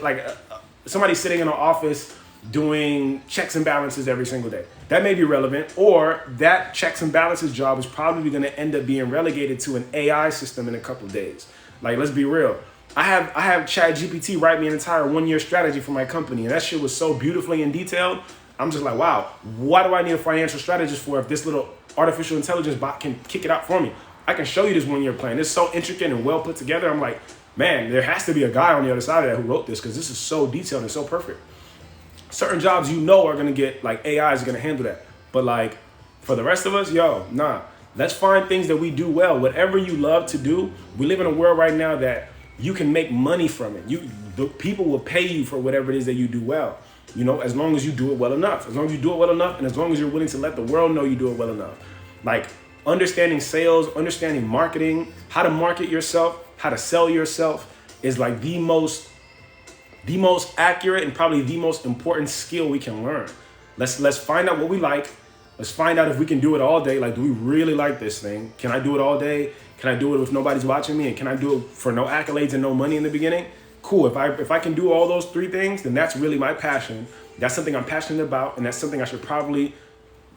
doing checks and balances every single day. That may be relevant, or that checks and balances job is probably going to end up being relegated to an AI system in a couple of days. Like, let's be real. I have ChatGPT write me an entire 1-year strategy for my company, and that shit was so beautifully and detailed. I'm just like, wow, why do I need a financial strategist for if this little artificial intelligence bot can kick it out for me? I can show you this 1-year plan. It's so intricate and well put together. I'm like, man, there has to be a guy on the other side of that who wrote this, because this is so detailed and so perfect. Certain jobs are going to get, like, AI is going to handle that. But, like, for the rest of us, yo, nah. Let's find things that we do well. Whatever you love to do, we live in a world right now that you can make money from it. The people will pay you for whatever it is that you do well. You know, as long as you do it well enough. As long as you do it well enough, and as long as you're willing to let the world know you do it well enough. Like, understanding sales, understanding marketing, how to market yourself, how to sell yourself is like the most accurate and probably the most important skill we can learn. Let's find out what we like. Let's find out if we can do it all day. Like, do we really like this thing? Can I do it all day? Can I do it if nobody's watching me? And can I do it for no accolades and no money in the beginning? Cool. If I can do all those 3 things, then that's really my passion. That's something I'm passionate about, and that's something I should probably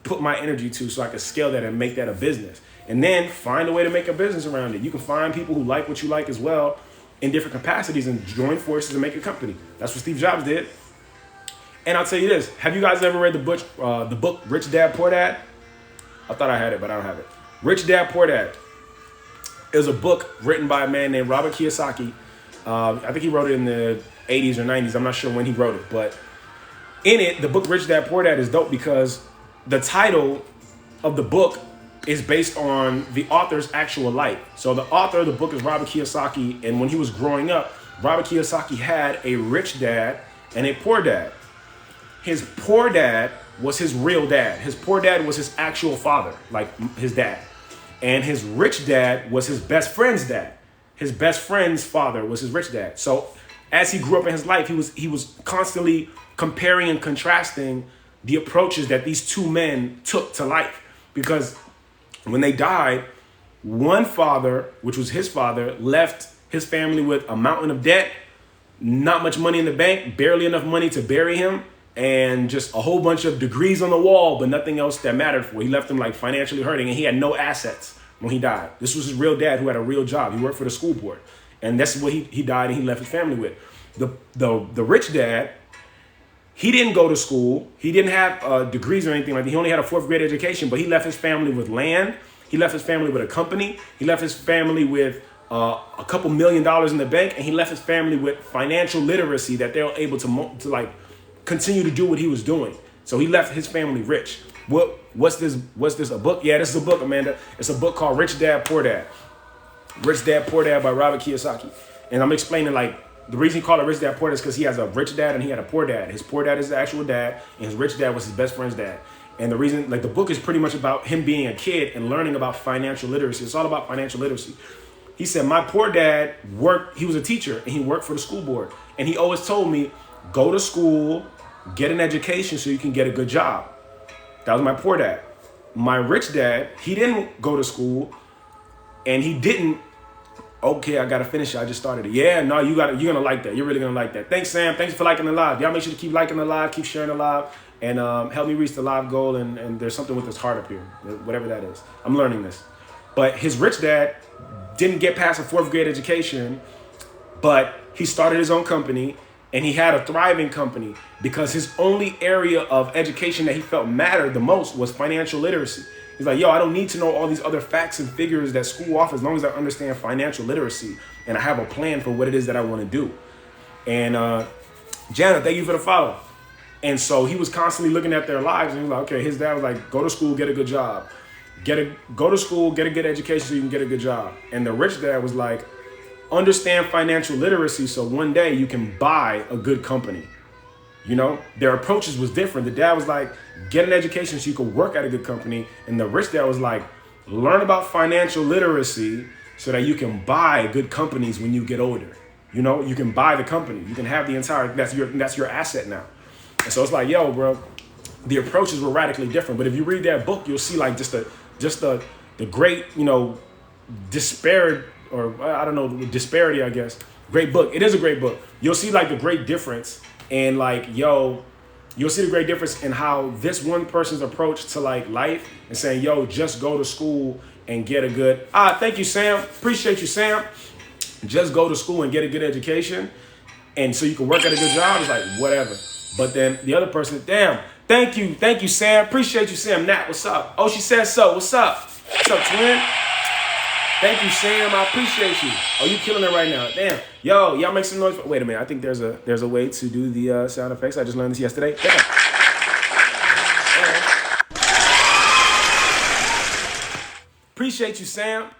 put my energy to so I can scale that and make that a business. And then find a way to make a business around it. You can find people who like what you like as well in different capacities and join forces and make a company. That's what Steve Jobs did. And I'll tell you this. Have you guys ever read the book Rich Dad, Poor Dad? I thought I had it, but I don't have it. Rich Dad, Poor Dad is a book written by a man named Robert Kiyosaki. I think he wrote it in the 80s or 90s. I'm not sure when he wrote it. But in it, the book Rich Dad, Poor Dad is dope because the title of the book is based on the author's actual life. So the author of the book is Robert Kiyosaki. And when he was growing up, Robert Kiyosaki had a rich dad and a poor dad. His poor dad was his real dad. His poor dad was his actual father, like his dad. And his rich dad was his best friend's dad. His best friend's father was his rich dad. So as he grew up in his life, he was constantly comparing and contrasting the approaches that these two men took to life. Because when they died, one father, which was his father, left his family with a mountain of debt, not much money in the bank, barely enough money to bury him, and just a whole bunch of degrees on the wall, but nothing else that mattered for. He left him like financially hurting, and he had no assets when he died. This was his real dad who had a real job. He worked for the school board, and that's what he died and he left his family with. The rich dad, he didn't go to school. He didn't have degrees or anything like that. He only had a 4th grade education, but he left his family with land. He left his family with a company. He left his family with a couple $1 million in the bank, and he left his family with financial literacy that they're able to continue to do what he was doing. So he left his family rich. What's this a book? Yeah, this is a book, Amanda. It's a book called Rich Dad Poor Dad. Rich Dad Poor Dad by Robert Kiyosaki. And I'm explaining like the reason he called it Rich Dad Poor Dad is because he has a rich dad and he had a poor dad. His poor dad is the actual dad, and his rich dad was his best friend's dad. And the reason, like, the book is pretty much about him being a kid and learning about financial literacy. It's all about financial literacy. He said, my poor dad he was a teacher and he worked for the school board. And he always told me, go to school, get an education so you can get a good job. That was my poor dad. My rich dad, he didn't go to school and he didn't, okay, I gotta finish it. I just started it. Yeah, no, you're gonna like that. You're really gonna like that. Thanks, Sam. Thanks for liking the live. Y'all make sure to keep liking the live, keep sharing the live, and help me reach the live goal. And there's something with this heart up here, whatever that is. I'm learning this. But his rich dad didn't get past a 4th grade education, but he started his own company and he had a thriving company because his only area of education that he felt mattered the most was financial literacy. He's like, yo, I don't need to know all these other facts and figures that school offers as long as I understand financial literacy and I have a plan for what it is that I want to do. And Janet, thank you for the follow. And so he was constantly looking at their lives and he was like, okay, his dad was like, go to school, get a good job. Go to school, get a good education so you can get a good job. And the rich dad was like, understand financial literacy so one day you can buy a good company. You know, their approaches was different. The dad was like, get an education so you can work at a good company. And the rich dad was like, learn about financial literacy so that you can buy good companies when you get older. You know, you can buy the company. You can have the entire, that's your asset now. And so it's like, yo, bro, the approaches were radically different. But if you read that book, you'll see like just the great, you know, disparity, I guess. Great book. It is a great book. You'll see like the great difference. And like, yo, you'll see the great difference in how this one person's approach to like life and saying, yo, just go to school and get a good, thank you, Sam. Appreciate you, Sam. Just go to school and get a good education. And so you can work at a good job. It's like, whatever. But then the other person, damn, thank you, Sam. Appreciate you, Sam. Nat, what's up? Oh, she says so. What's up? What's up, twin? Thank you, Sam. I appreciate you. Oh, you killing it right now. Damn. Yo, y'all make some noise. Wait a minute. I think there's a way to do the sound effects. I just learned this yesterday. Damn. Appreciate you, Sam.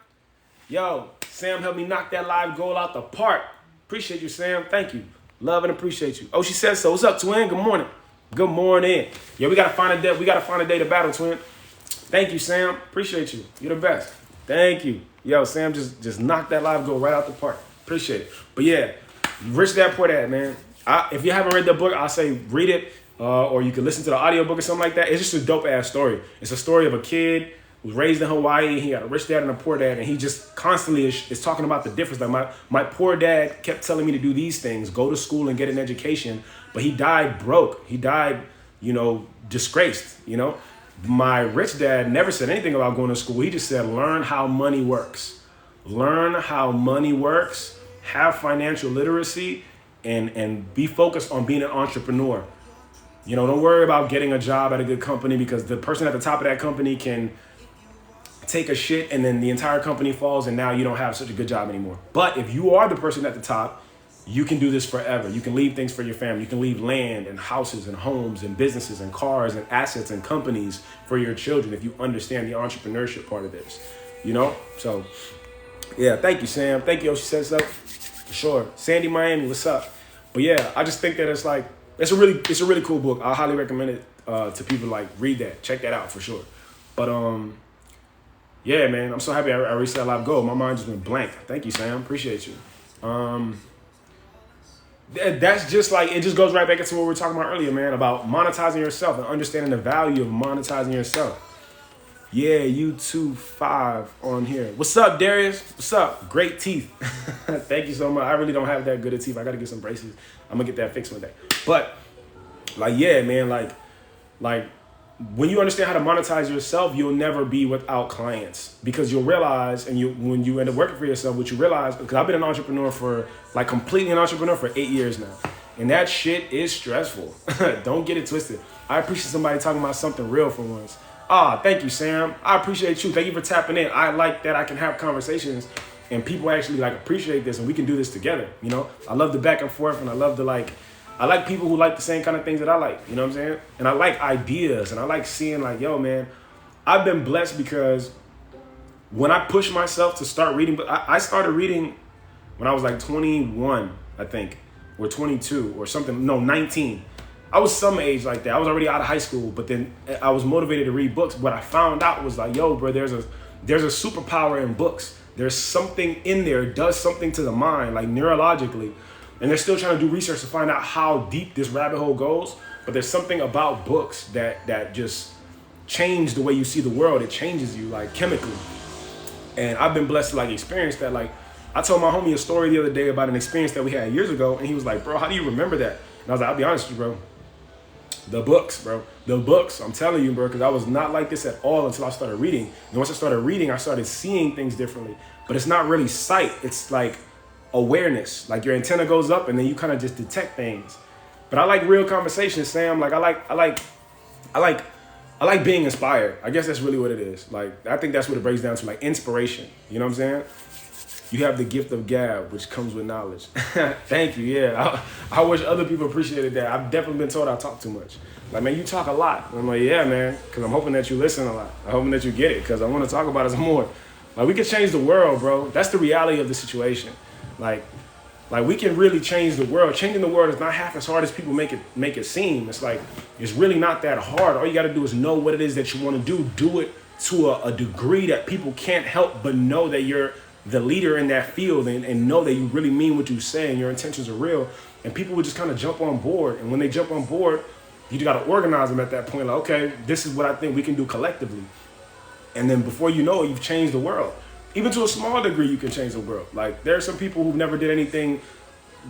Yo, Sam helped me knock that live goal out the park. Appreciate you, Sam. Thank you. Love and appreciate you. Oh, she says so. What's up, twin? Good morning. Good morning. Yeah, we gotta find a day. We gotta find a day to battle, twin. Thank you, Sam. Appreciate you. You're the best. Thank you. Yo, Sam just knocked that live goal right out the park. Appreciate it. But yeah, Rich Dad Poor Dad, man. If you haven't read the book, I'll say read it, or you can listen to the audiobook or something like that. It's just a dope ass story. It's a story of a kid who was raised in Hawaii. He got a rich dad and a poor dad, and he just constantly is talking about the difference. Like my poor dad kept telling me to do these things, go to school and get an education, but he died broke. He died, you know, disgraced, you know. My rich dad never said anything about going to school. He just said, learn how money works. Learn how money works, have financial literacy, and be focused on being an entrepreneur. You know, don't worry about getting a job at a good company because the person at the top of that company can take a shit and then the entire company falls and now you don't have such a good job anymore. But if you are the person at the top, you can do this forever. You can leave things for your family. You can leave land and houses and homes and businesses and cars and assets and companies for your children if you understand the entrepreneurship part of this, you know? So, yeah, thank you, Sam. Thank you, she says so. For sure. Sandy, Miami, what's up? But yeah, I just think that it's like, it's a really cool book. I highly recommend it to people. Like, read that. Check that out for sure. But, yeah, man, I'm so happy I reached that live goal. My mind just went blank. Thank you, Sam. Appreciate you. That's just like, it just goes right back into what we were talking about earlier, man, about monetizing yourself and understanding the value of monetizing yourself. Yeah, U25 on here. What's up, Darius? What's up? Great teeth. Thank you so much. I really don't have that good of teeth. I got to get some braces. I'm going to get that fixed one day. But, like, yeah, man, like, when you understand how to monetize yourself, you'll never be without clients because you'll realize, and when you end up working for yourself, what you realize, because I've been an entrepreneur completely an entrepreneur for 8 years now. And that shit is stressful. Don't get it twisted. I appreciate somebody talking about something real for once. Thank you, Sam. I appreciate you. Thank you for tapping in. I like that I can have conversations and people actually like appreciate this and we can do this together. You know, I love the back and forth and I love the I like people who like the same kind of things that I like. You know what I'm saying? And I like ideas, and I like seeing like, yo, man, I've been blessed because when I push myself to start reading, but I started reading when I was like 21, I think, or 22 or something. No, 19. I was some age like that. I was already out of high school, but then I was motivated to read books. What I found out was like, yo, bro, there's a superpower in books. There's something in there, it does something to the mind, like neurologically. And they're still trying to do research to find out how deep this rabbit hole goes. But there's something about books that just change the way you see the world. It changes you like chemically. And I've been blessed to like experience that. Like I told my homie a story the other day about an experience that we had years ago. And he was like, bro, how do you remember that? And I was like, I'll be honest with you, bro. The books, bro. The books. I'm telling you, bro, because I was not like this at all until I started reading. And once I started reading, I started seeing things differently. But it's not really sight. It's like awareness. Like your antenna goes up and then you kind of just detect things. But I like real conversations, Sam. Like I like being inspired. I guess that's really what it is. Like I think that's what it breaks down to, like inspiration. You know what I'm saying? You have the gift of gab, which comes with knowledge. Thank you. Yeah, I wish other people appreciated that. I've definitely been told I talk too much. Like, man, you talk a lot. And I'm like, yeah, man, because I'm hoping that you listen a lot. I'm hoping that you get it because I want to talk about it some more. Like, we can change the world, bro. That's the reality of the situation. Like we can really change the world. Changing the world is not half as hard as people make it seem. It's like, it's really not that hard. All you got to do is know what it is that you want to do. Do it to a degree that people can't help but know that you're the leader in that field and know that you really mean what you say and your intentions are real. And people would just kind of jump on board. And when they jump on board, you got to organize them at that point. Like, okay, this is what I think we can do collectively. And then before you know it, you've changed the world. Even to a small degree, you can change the world. Like there are some people who never did anything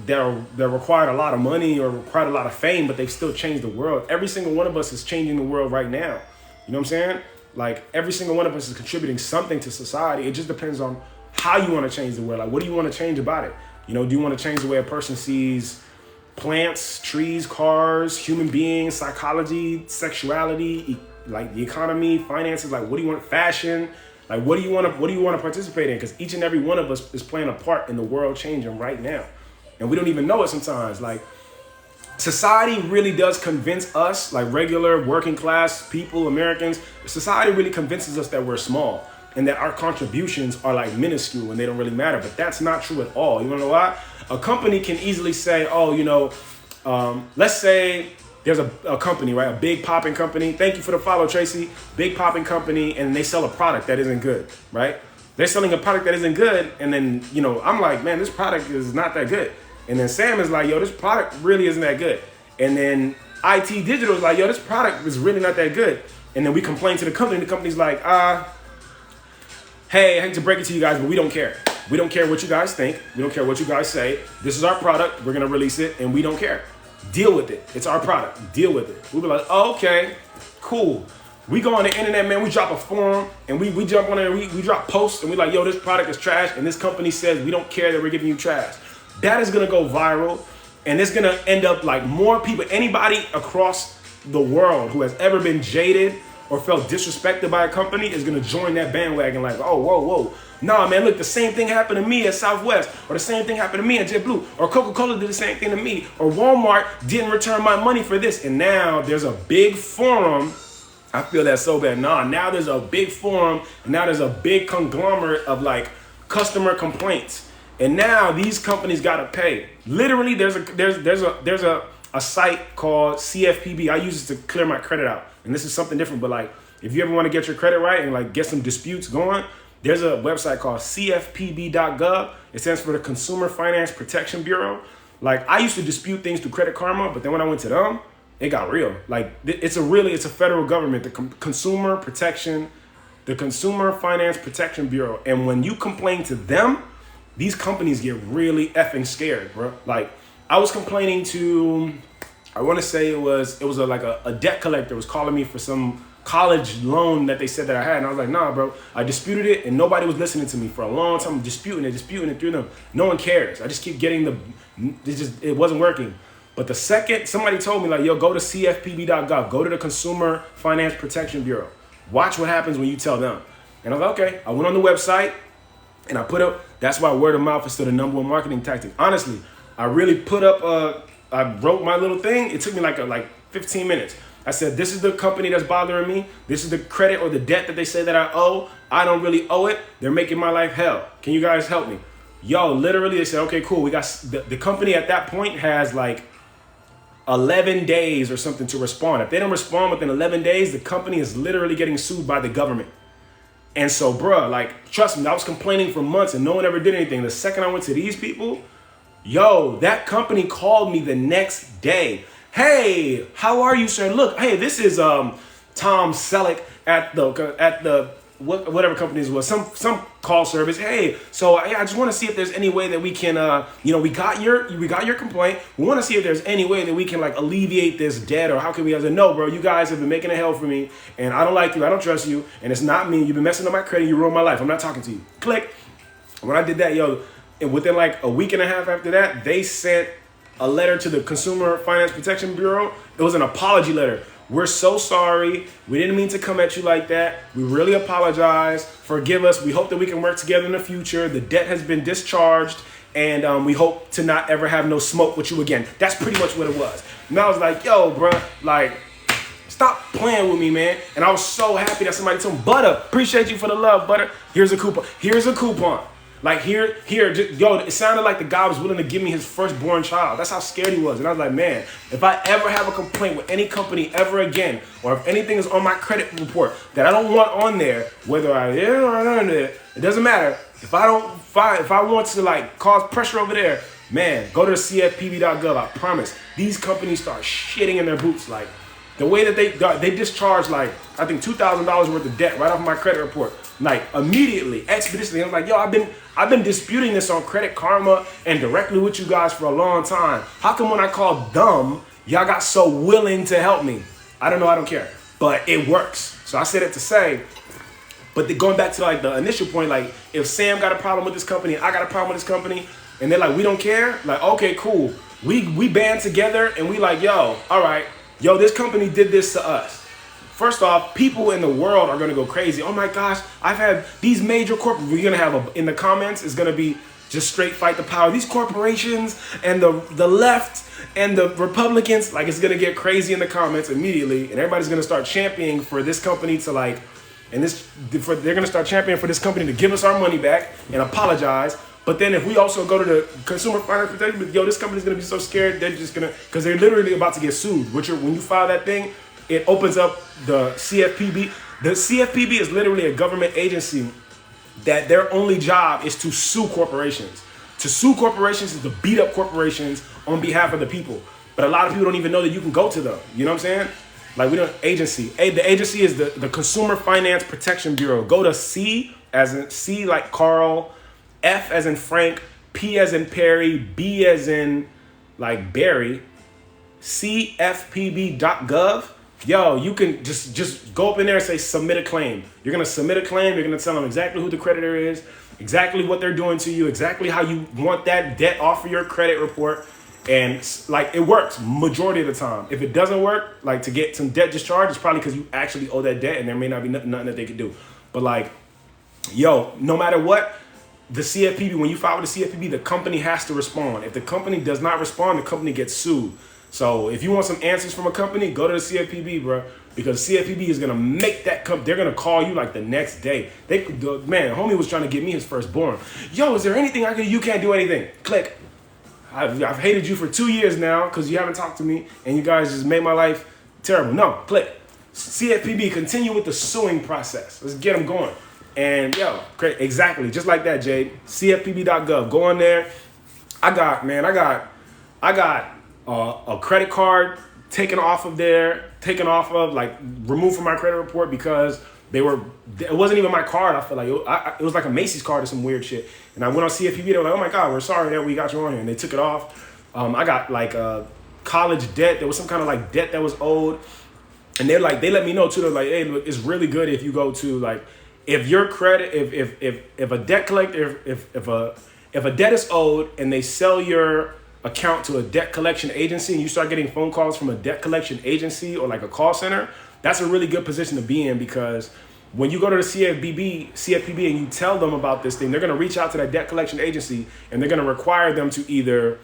that required a lot of money or required a lot of fame, but they've still changed the world. Every single one of us is changing the world right now. You know what I'm saying? Like every single one of us is contributing something to society. It just depends on how you want to change the world. Like, what do you want to change about it? You know, do you want to change the way a person sees plants, trees, cars, human beings, psychology, sexuality, like the economy, finances? Like, what do you want? Fashion? Like, what do you want to participate in? Because each and every one of us is playing a part in the world changing right now, and we don't even know it sometimes. Like, society really does convince us, like regular working class people, Americans. Society really convinces us that we're small and that our contributions are like minuscule and they don't really matter. But that's not true at all. You wanna know why? A company can easily say, oh, you know, let's say there's a company, right? A big popping company. Thank you for the follow, Tracy. Big popping company, and they sell a product that isn't good, right? They're selling a product that isn't good, and then, you know, I'm like, man, this product is not that good. And then Sam is like, yo, this product really isn't that good. And then IT Digital is like, yo, this product is really not that good. And then we complain to the company, and the company's like, hey, I hate to break it to you guys, but we don't care. We don't care what you guys think. We don't care what you guys say. This is our product. We're going to release it, and we don't care. Deal with it. It's our product. Deal with it. We be like, oh, okay, cool. We go on the internet, man. We drop a forum, and we jump on there. We drop posts, and we like, yo, this product is trash, and this company says we don't care that we're giving you trash. That is going to go viral, and it's going to end up like more people, anybody across the world who has ever been jaded or felt disrespected by a company is going to join that bandwagon like, oh, whoa. Nah, man, look, the same thing happened to me at Southwest, or the same thing happened to me at JetBlue, or Coca-Cola did the same thing to me, or Walmart didn't return my money for this. And now there's a big forum. I feel that so bad. Now there's a big forum, and now there's a big conglomerate of like customer complaints. And now these companies got to pay. Literally, there's a site called CFPB. I use it to clear my credit out. And this is something different, but like, if you ever want to get your credit right and like get some disputes going, there's a website called cfpb.gov. It stands for the Consumer Finance Protection Bureau. Like, I used to dispute things through Credit Karma, but then when I went to them, it got real. Like, it's a federal government, the Consumer Finance Protection Bureau. And when you complain to them, these companies get really effing scared, bro. Like, I was complaining to, I want to say it was a debt collector was calling me for some college loan that they said that I had. And I was like, nah, bro. I disputed it and nobody was listening to me for a long time. I'm disputing it through them. No one cares. I just keep getting it wasn't working. But the second somebody told me, like, yo, go to cfpb.gov, go to the Consumer Finance Protection Bureau. Watch what happens when you tell them. And I was like, okay. I went on the website and that's why word of mouth is still the number one marketing tactic. Honestly, I really put up wrote my little thing. It took me like 15 minutes. I said, this is the company that's bothering me. This is the credit or the debt that they say that I owe. I don't really owe it. They're making my life hell. Can you guys help me? Yo, literally, they said, okay, cool. We got the company at that point has like 11 days or something to respond. If they don't respond within 11 days, the company is literally getting sued by the government. And so, bruh, like, trust me, I was complaining for months and no one ever did anything. The second I went to these people, yo, that company called me the next day. Hey, how are you, sir? Look, hey, this is Tom Selleck at the whatever company it was, some call service. Hey, so I just want to see if there's any way that we can, we got your complaint. We want to see if there's any way that we can like alleviate this debt, or how can we? I said, no, bro, you guys have been making it hell for me, and I don't like you, I don't trust you, and it's not me. You've been messing up my credit. You ruined my life. I'm not talking to you. Click. When I did that, yo, and within like a week and a half after that, they sent a letter to the Consumer Finance Protection Bureau. It was an apology letter. We're so sorry. We didn't mean to come at you like that. We really apologize. Forgive us. We hope that we can work together in the future. The debt has been discharged, and we hope to not ever have no smoke with you again. That's pretty much what it was. And I was like, yo, bro, like, stop playing with me, man. And I was so happy that somebody told me, Butter, appreciate you for the love, Butter. Here's a coupon. Here's a coupon. Like here, yo, it sounded like the guy was willing to give me his firstborn child. That's how scared he was. And I was like, man, if I ever have a complaint with any company ever again, or if anything is on my credit report that I don't want on there, whether I am or not there, it doesn't matter. If I want to like cause pressure over there, man, go to the CFPB.gov. I promise. These companies start shitting in their boots. Like the way that they discharged like, I think $2,000 worth of debt right off my credit report. Like immediately, expeditiously. I was like, yo, I've been disputing this on Credit Karma and directly with you guys for a long time. How come when I called dumb, y'all got so willing to help me? I don't know, I don't care. But it works. So I said it to say, but going back to like the initial point, like if Sam got a problem with this company, I got a problem with this company, and they're like, we don't care. Like, okay, cool. We band together and we like, yo, all right, yo, this company did this to us. First off, people in the world are going to go crazy. Oh my gosh, I've had these major corporations. We're going to have in the comments, it's going to be just straight fight the power. These corporations and the left and the Republicans, like it's going to get crazy in the comments immediately. And everybody's going to start championing for this company to like, they're going to start championing for this company to give us our money back and apologize. But then if we also go to the Consumer Finance Protection, yo, this company's going to be so scared. They're just going to, because they're literally about to get sued. When you file that thing, it opens up the CFPB. The CFPB is literally a government agency that their only job is to sue corporations. To sue corporations is to beat up corporations on behalf of the people. But a lot of people don't even know that you can go to them. You know what I'm saying? Like we don't agency. The agency is the Consumer Finance Protection Bureau. Go to C as in C like Carl, F as in Frank, P as in Perry, B as in like Barry, CFPB.gov. Yo, you can just go up in there and say submit a claim. You're going to submit a claim. You're going to tell them exactly who the creditor is, exactly what they're doing to you, exactly how you want that debt off of your credit report. And like it works majority of the time. If it doesn't work, like to get some debt discharged, it's probably because you actually owe that debt and there may not be nothing that they can do. But like, yo, no matter what, the CFPB, when you file with the CFPB, the company has to respond. If the company does not respond, the company gets sued. So if you want some answers from a company, go to the CFPB, bro, because CFPB is gonna make that they're gonna call you like the next day. Man, homie was trying to get me his firstborn. Yo, is there anything I can do? You can't do anything. Click. I've hated you for 2 years now because you haven't talked to me and you guys just made my life terrible. No, click. CFPB, continue with the suing process. Let's get them going. And yo, great, exactly, just like that, Jade. CFPB.gov. Go on there. I got a credit card taken off of like removed from my credit report because it wasn't even my card. I feel like it was like a Macy's card or some weird shit. And I went on CFPB. They were like, oh my God, we're sorry that we got you on here. And they took it off. I got like a college debt. There was some kind of like debt that was owed. And they let me know too. They're like, hey, look, it's really good if you go to like, if your credit, if a debt collector, if a debt is owed and they sell your account to a debt collection agency and you start getting phone calls from a debt collection agency or like a call center, that's a really good position to be in, because when you go to the CFPB and you tell them about this thing, they're going to reach out to that debt collection agency and they're going to require them to either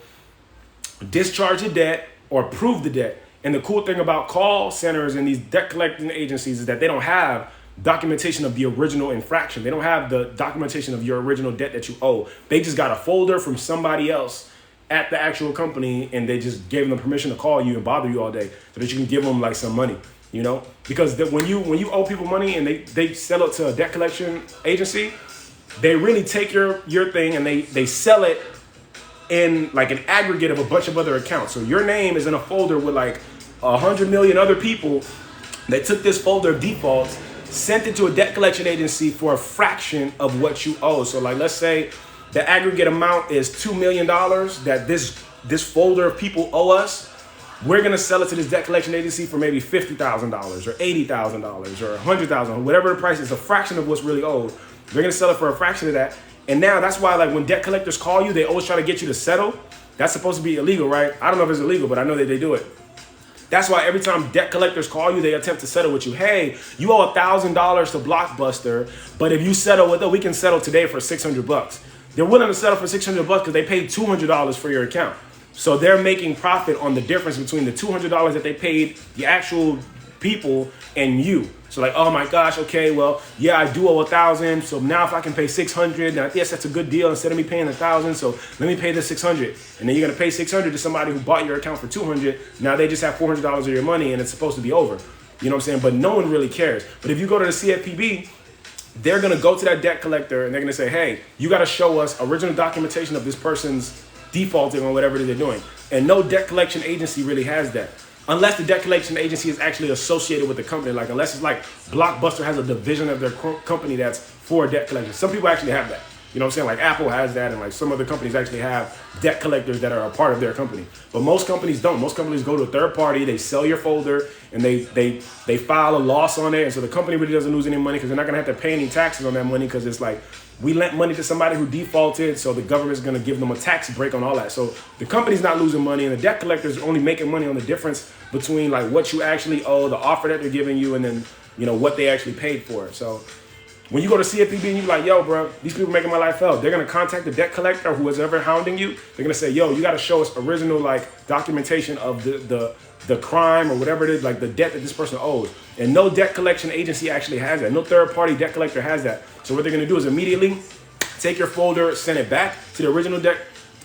discharge the debt or prove the debt. And the cool thing about call centers and these debt collecting agencies is that they don't have documentation of the original infraction. They don't have the documentation of your original debt that you owe. They just got a folder from somebody else at the actual company, and they just gave them permission to call you and bother you all day so that you can give them like some money, you know? Because when you owe people money and they sell it to a debt collection agency, they really take your thing and they sell it in like an aggregate of a bunch of other accounts. So your name is in a folder with like 100 million other people. They took this folder of defaults, sent it to a debt collection agency for a fraction of what you owe. So like, let's say the aggregate amount is $2 million that this folder of people owe us. We're gonna sell it to this debt collection agency for maybe $50,000 or $80,000 or $100,000, whatever the price is, a fraction of what's really owed. They're gonna sell it for a fraction of that. And now that's why, like, when debt collectors call you, they always try to get you to settle. That's supposed to be illegal, right? I don't know if it's illegal, but I know that they do it. That's why every time debt collectors call you, they attempt to settle with you. Hey, you owe $1,000 to Blockbuster, but if you settle with it, we can settle today for $600. They're willing to settle for $600 because they paid $200 for your account. So they're making profit on the difference between the $200 that they paid the actual people and you. So like, oh my gosh, okay, well, yeah, I do owe $1,000. So now if I can pay $600, now yes, that's a good deal instead of me paying $1,000. So let me pay the $600, and then you're gonna pay $600 to somebody who bought your account for $200. Now they just have $400 of your money, and it's supposed to be over. You know what I'm saying? But no one really cares. But if you go to the CFPB, they're gonna go to that debt collector and they're gonna say, hey, you gotta show us original documentation of this person's defaulting on whatever it is they're doing. And no debt collection agency really has that. Unless the debt collection agency is actually associated with the company, like unless it's like Blockbuster has a division of their company that's for debt collection. Some people actually have that. You know what I'm saying? Like Apple has that, and like some other companies actually have debt collectors that are a part of their company. But most companies don't. Most companies go to a third party, they sell your folder, and they file a loss on it. And so the company really doesn't lose any money because they're not gonna have to pay any taxes on that money, because it's like, we lent money to somebody who defaulted, so the government's gonna give them a tax break on all that. So the company's not losing money, and the debt collector's only making money on the difference between like what you actually owe, the offer that they're giving you, and then, you know, what they actually paid for it. So when you go to CFPB and you're like, yo, bro, these people making my life hell, they're gonna contact the debt collector who is ever hounding you. They're gonna say, yo, you gotta show us original like documentation of the crime or whatever it is, like the debt that this person owes. And no debt collection agency actually has that. No third party debt collector has that. So what they're gonna do is immediately take your folder, send it back to the original debt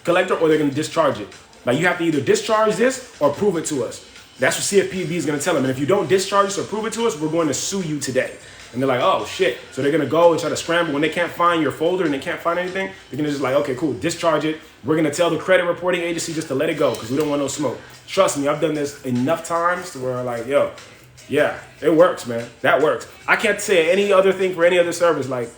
collector, or they're gonna discharge it. Like you have to either discharge this or prove it to us. That's what CFPB is gonna tell them. And if you don't discharge this or prove it to us, we're going to sue you today. And they're like, oh shit. So they're gonna go and try to scramble. When they can't find your folder and they can't find anything, they're gonna just like, okay, cool, discharge it. We're gonna tell the credit reporting agency just to let it go because we don't want no smoke. Trust me, I've done this enough times to where I'm like, yo, yeah, it works, man. That works. I can't say any other thing for any other service. Like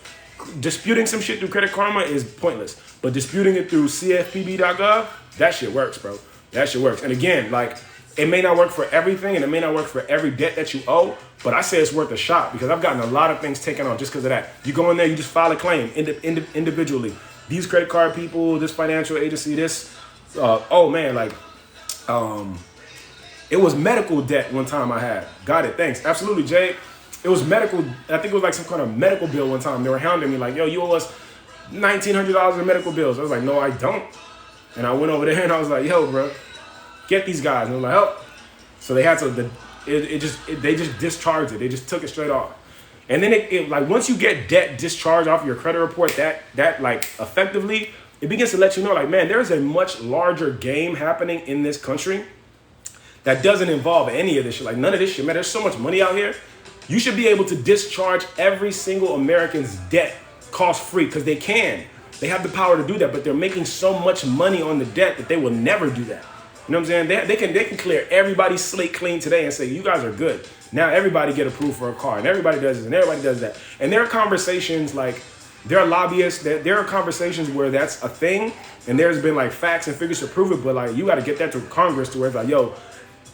disputing some shit through Credit Karma is pointless. But disputing it through CFPB.gov, that shit works, bro. That shit works. And again, like, it may not work for everything and it may not work for every debt that you owe, but I say it's worth a shot because I've gotten a lot of things taken on just because of that. You go in there, you just file a claim individually. These credit card people, this financial agency, this, oh man, like, it was medical debt one time I had. Got it, thanks. Absolutely, Jay. It was medical, I think it was like some kind of medical bill one time. They were hounding me like, yo, you owe us $1,900 in medical bills. I was like, no, I don't. And I went over there and I was like, yo, bro, get these guys. And I'm like, help. So they had to, they just discharged it. They just took it straight off. And then it like once you get debt discharged off your credit report, that like effectively, it begins to let you know like, man, there's a much larger game happening in this country that doesn't involve any of this shit. Like none of this shit, man, there's so much money out here. You should be able to discharge every single American's debt cost-free because they can. They have the power to do that, but they're making so much money on the debt that they will never do that. You know what I'm saying? They can clear everybody's slate clean today and say, you guys are good. Now everybody get approved for a car, and everybody does this, and everybody does that. And there are conversations like, there are lobbyists, there are conversations where that's a thing, and there's been like facts and figures to prove it, but like you got to get that to Congress to where it's like, yo,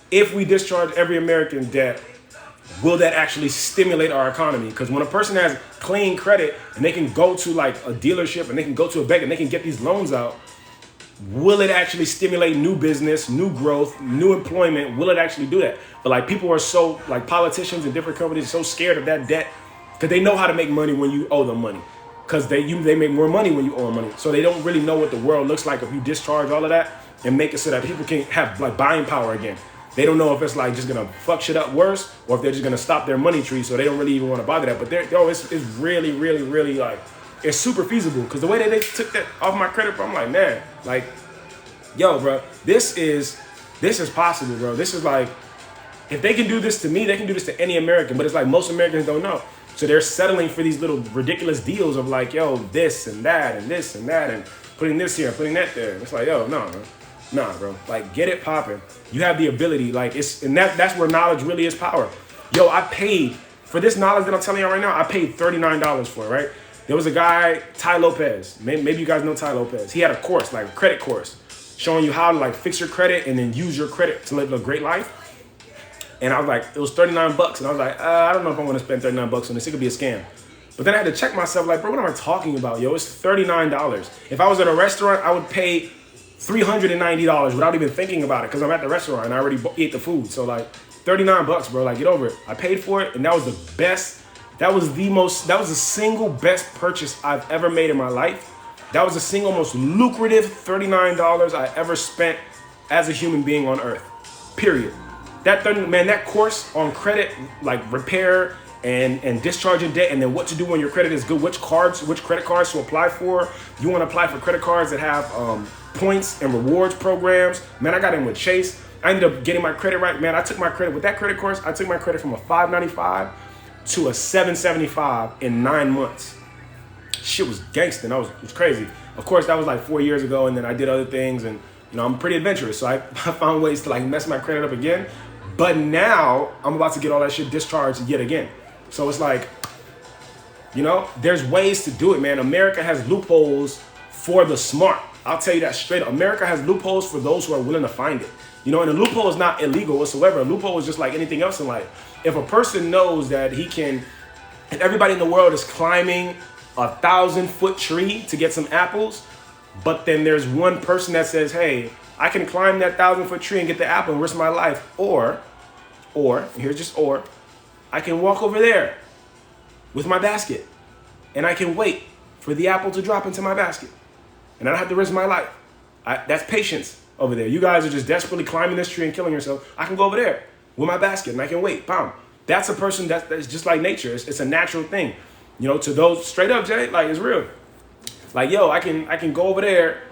if we discharge every American debt, will that actually stimulate our economy? Because when a person has clean credit and they can go to like a dealership and they can go to a bank and they can get these loans out, will it actually stimulate new business, new growth, new employment? Will it actually do that? But like people are so, like politicians and different companies are so scared of that debt because they know how to make money when you owe them money. because they make more money when you owe money. So they don't really know what the world looks like if you discharge all of that and make it so that people can have like buying power again. They don't know if it's like just gonna fuck shit up worse or if they're just gonna stop their money tree. So they don't really even want to bother that. But it's really, really, really like, it's super feasible because the way that they took that off my credit, bro, I'm like, man, like, yo, bro, this is possible, bro. This is like, if they can do this to me, they can do this to any American. But it's like most Americans don't know. So they're settling for these little ridiculous deals of like, yo, this and that and this and that and putting this here, putting that there. It's like, yo, no, man. Nah, bro. Like, get it popping. You have the ability. Like, that's where knowledge really is power. Yo, I paid for this knowledge that I'm telling you right now. I paid $39 for it, right? There was a guy, Ty Lopez. Maybe you guys know Ty Lopez. He had a course, like a credit course, showing you how to like fix your credit and then use your credit to live a great life. And I was like, it was $39, and I was like, I don't know if I'm gonna spend $39 on this. It could be a scam. But then I had to check myself, like, bro, what am I talking about? Yo, it's $39. If I was at a restaurant, I would pay $390 without even thinking about it because I'm at the restaurant and I already ate the food. So like $39, bro, like get over it. I paid for it and that was the best. That was the single best purchase I've ever made in my life. That was the single most lucrative $39 I ever spent as a human being on earth, period. That course on credit, like repair and discharging debt and then what to do when your credit is good, which credit cards to apply for. You want to apply for credit cards that have points and rewards programs. Man, I got in with Chase. I ended up getting my credit right. Man, I took my credit with that credit course. I took my credit from a 595 to a 775 in 9 months. Shit was gangsta. It was crazy. Of course, that was like 4 years ago, and then I did other things, and you know I'm pretty adventurous, so I found ways to like mess my credit up again. But now I'm about to get all that shit discharged yet again. So it's like, you know, there's ways to do it, man. America has loopholes for the smart. I'll tell you that straight up. America has loopholes for those who are willing to find it. You know, and a loophole is not illegal whatsoever. A loophole is just like anything else in life. If a person knows that he can, and everybody in the world is climbing 1,000-foot tree to get some apples, but then there's one person that says, hey, I can climb that 1,000-foot tree and get the apple and risk my life. Or, here's just or, I can walk over there with my basket and I can wait for the apple to drop into my basket. And I don't have to risk my life. That's patience over there. You guys are just desperately climbing this tree and killing yourself. I can go over there with my basket and I can wait. Bam. That's a person that's just like nature. It's a natural thing. You know, to those straight up, Jay, like it's real. Like, yo, I can go over there.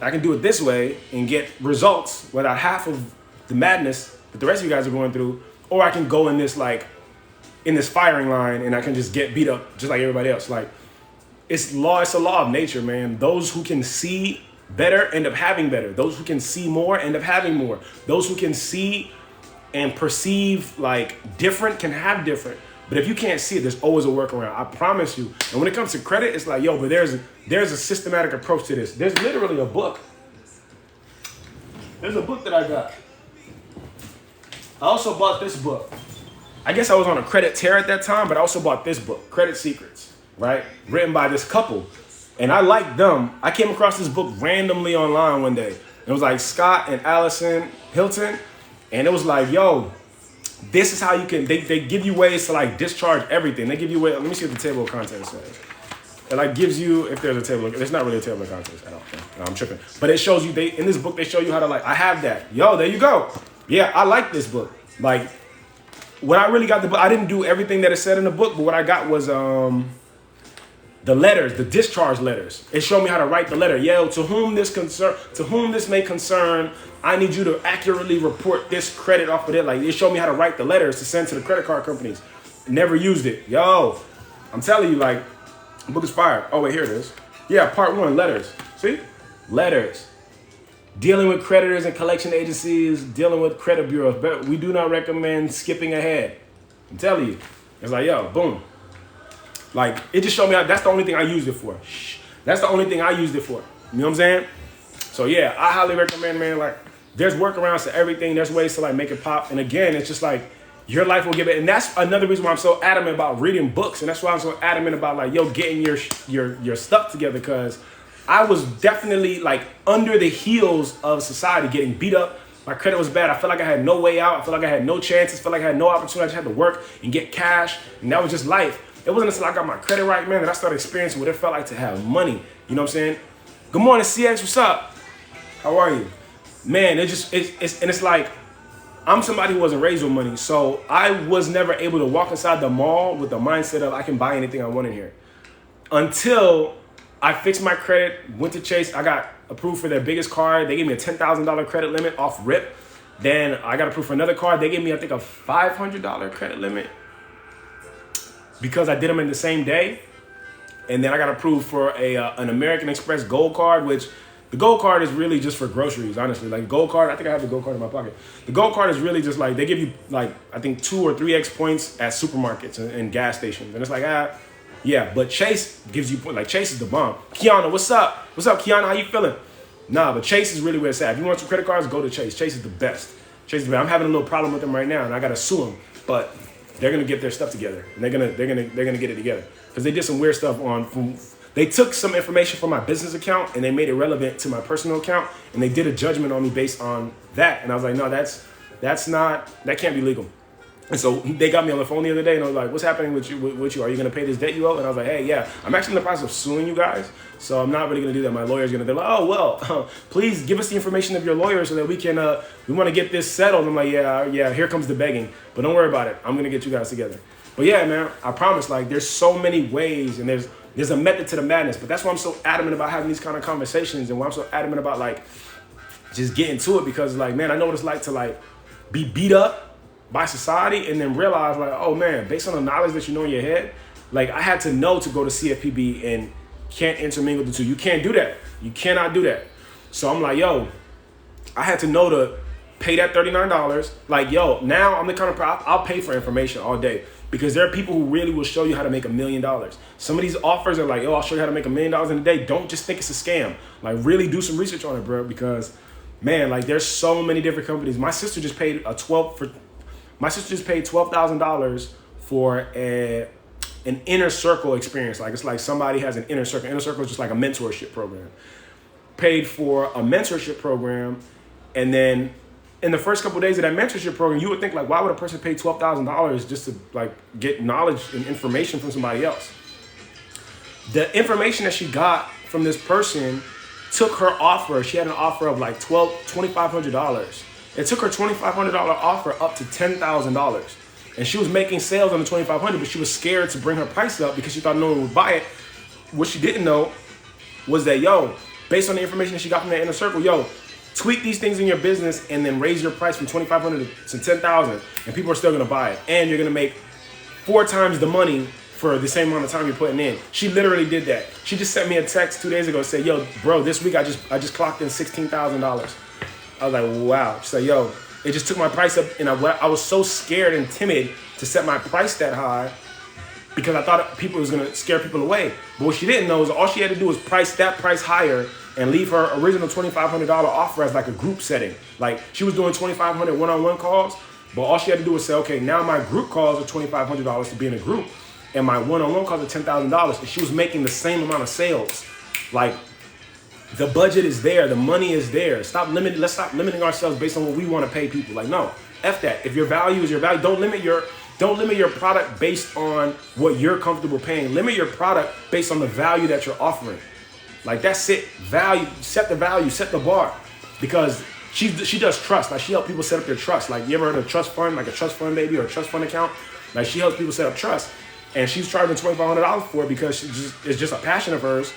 I can do it this way and get results without half of the madness that the rest of you guys are going through. Or I can go in this firing line and I can just get beat up just like everybody else. Like, it's a law of nature, man. Those who can see better end up having better. Those who can see more end up having more. Those who can see and perceive like different can have different. But if you can't see it, there's always a workaround. I promise you. And when it comes to credit, it's like, yo, but there's a systematic approach to this. There's literally a book. There's a book that I got. I also bought this book. I guess I was on a credit tear at that time, but I also bought this book, Credit Secrets, right? Written by this couple. And I liked them. I came across this book randomly online one day. It was like Scott and Allison Hilton. And it was like, yo, this is how you can, they give you ways to like discharge everything. They give you ways, let me see what the table of contents says. It like gives you, if there's a table, there's not really a table of contents at all. No, I'm tripping. But it shows you, in this book, they show you how to like, I have that. Yo, there you go. Yeah, I like this book. Like, when I really got the book, I didn't do everything that it said in the book, but what I got was the letters, the discharge letters. It showed me how to write the letter. Yo, to whom this may concern, I need you to accurately report this credit off of it. Like, it showed me how to write the letters to send to the credit card companies. Never used it. Yo, I'm telling you, like, the book is fire. Oh, wait, here it is. Yeah, part 1, letters. See? Letters. Dealing with creditors and collection agencies, dealing with credit bureaus. But we do not recommend skipping ahead. I'm telling you. It's like, yo, boom. Like, it just showed me how, that's the only thing I used it for. That's the only thing I used it for. You know what I'm saying? So yeah, I highly recommend, man, like, there's workarounds to everything. There's ways to like make it pop. And again, it's just like, your life will give it. And that's another reason why I'm so adamant about reading books. And that's why I'm so adamant about like, yo, getting your stuff together. Because I was definitely like under the heels of society, getting beat up. My credit was bad. I felt like I had no way out. I felt like I had no chances. I felt like I had no opportunity. I just had to work and get cash. And that was just life. it wasn't until I got my credit right, man, that I started experiencing what it felt like to have money. You know what I'm saying? Good morning, CX. What's up? How are you? Man, it's like, I'm somebody who wasn't raised with money, so I was never able to walk inside the mall with the mindset of I can buy anything I want in here. Until I fixed my credit, went to Chase, I got approved for their biggest card. They gave me a $10,000 credit limit off rip. Then I got approved for another card. They gave me, I think, a $500 credit limit because I did them in the same day. And then I got approved for an American Express Gold card, which the Gold card is really just for groceries, honestly. Like Gold card, I think I have the Gold card in my pocket. The Gold card is really just like, they give you like, I think 2 or 3x points at supermarkets and gas stations. And it's like, yeah, but Chase gives you, like Chase is the bomb. Kiana, what's up? What's up, Kiana? How you feeling? Nah, but Chase is really where it's at. If you want some credit cards, go to Chase. Chase is the best. Chase is the best. I'm having a little problem with them right now, and I gotta sue them. But they're gonna get their stuff together, and they're gonna get it together because they did some weird stuff they took some information from my business account and they made it relevant to my personal account, and they did a judgment on me based on that. And I was like, no, that can't be legal. And so they got me on the phone the other day and I was like, what's happening with you? Are you going to pay this debt you owe? And I was like, hey, yeah, I'm actually in the process of suing you guys. So I'm not really going to do that. My lawyer's going to, they're like, oh, well, please give us the information of your lawyer so that we want to get this settled. I'm like, yeah, here comes the begging. But don't worry about it. I'm going to get you guys together. But yeah, man, I promise, like, there's so many ways and there's a method to the madness. But that's why I'm so adamant about having these kind of conversations and why I'm so adamant about, like, just getting to it because, like, man, I know what it's like to, like, be beat up by society and then realize like, oh man, based on the knowledge that you know in your head, like I had to know to go to CFPB and can't intermingle the two. You can't do that. You cannot do that. So I'm like, yo, I had to know to pay that $39. Like, yo, now I'm the kind of I'll pay for information all day because there are people who really will show you how to make $1 million. Some of these offers are like, yo, I'll show you how to make $1 million in a day. Don't just think it's a scam. Like really do some research on it, bro, because man, like there's so many different companies. My sister just paid $12,000 for an inner circle experience. Like it's like somebody has an inner circle. Inner circle is just like a mentorship program. Paid for a mentorship program, and then in the first couple of days of that mentorship program, you would think like, why would a person pay $12,000 just to like get knowledge and information from somebody else? The information that she got from this person took her offer. She had an offer of like $2,500. It took her $2,500 offer up to $10,000. And she was making sales on the $2,500, but she was scared to bring her price up because she thought no one would buy it. What she didn't know was that, yo, based on the information that she got from that inner circle, yo, tweak these things in your business and then raise your price from $2,500 to $10,000, and people are still gonna buy it. And you're gonna make 4 times the money for the same amount of time you're putting in. She literally did that. She just sent me a text 2 days ago and said, yo, bro, this week I just clocked in $16,000. I was like, wow. She's like, yo, it just took my price up, and I was so scared and timid to set my price that high because I thought people was gonna scare people away. But what she didn't know is all she had to do was price that price higher and leave her original $2,500 offer as like a group setting. Like she was doing 2,500 one-on-one calls, but all she had to do was say, okay, now my group calls are $2,500 to be in a group, and my one-on-one calls are $10,000, and she was making the same amount of sales. Like, the budget is there, the money is there. Let's stop limiting ourselves based on what we want to pay people. Like, no, F that. If your value is your value, don't limit your product based on what you're comfortable paying. Limit your product based on the value that you're offering. Like that's it. Value, set the value, set the bar. Because she does trust. Like she helps people set up their trust. Like you ever heard of a trust fund, like a trust fund baby or a trust fund account? Like she helps people set up trust. And she's charging $2,500 for it because it's just a passion of hers.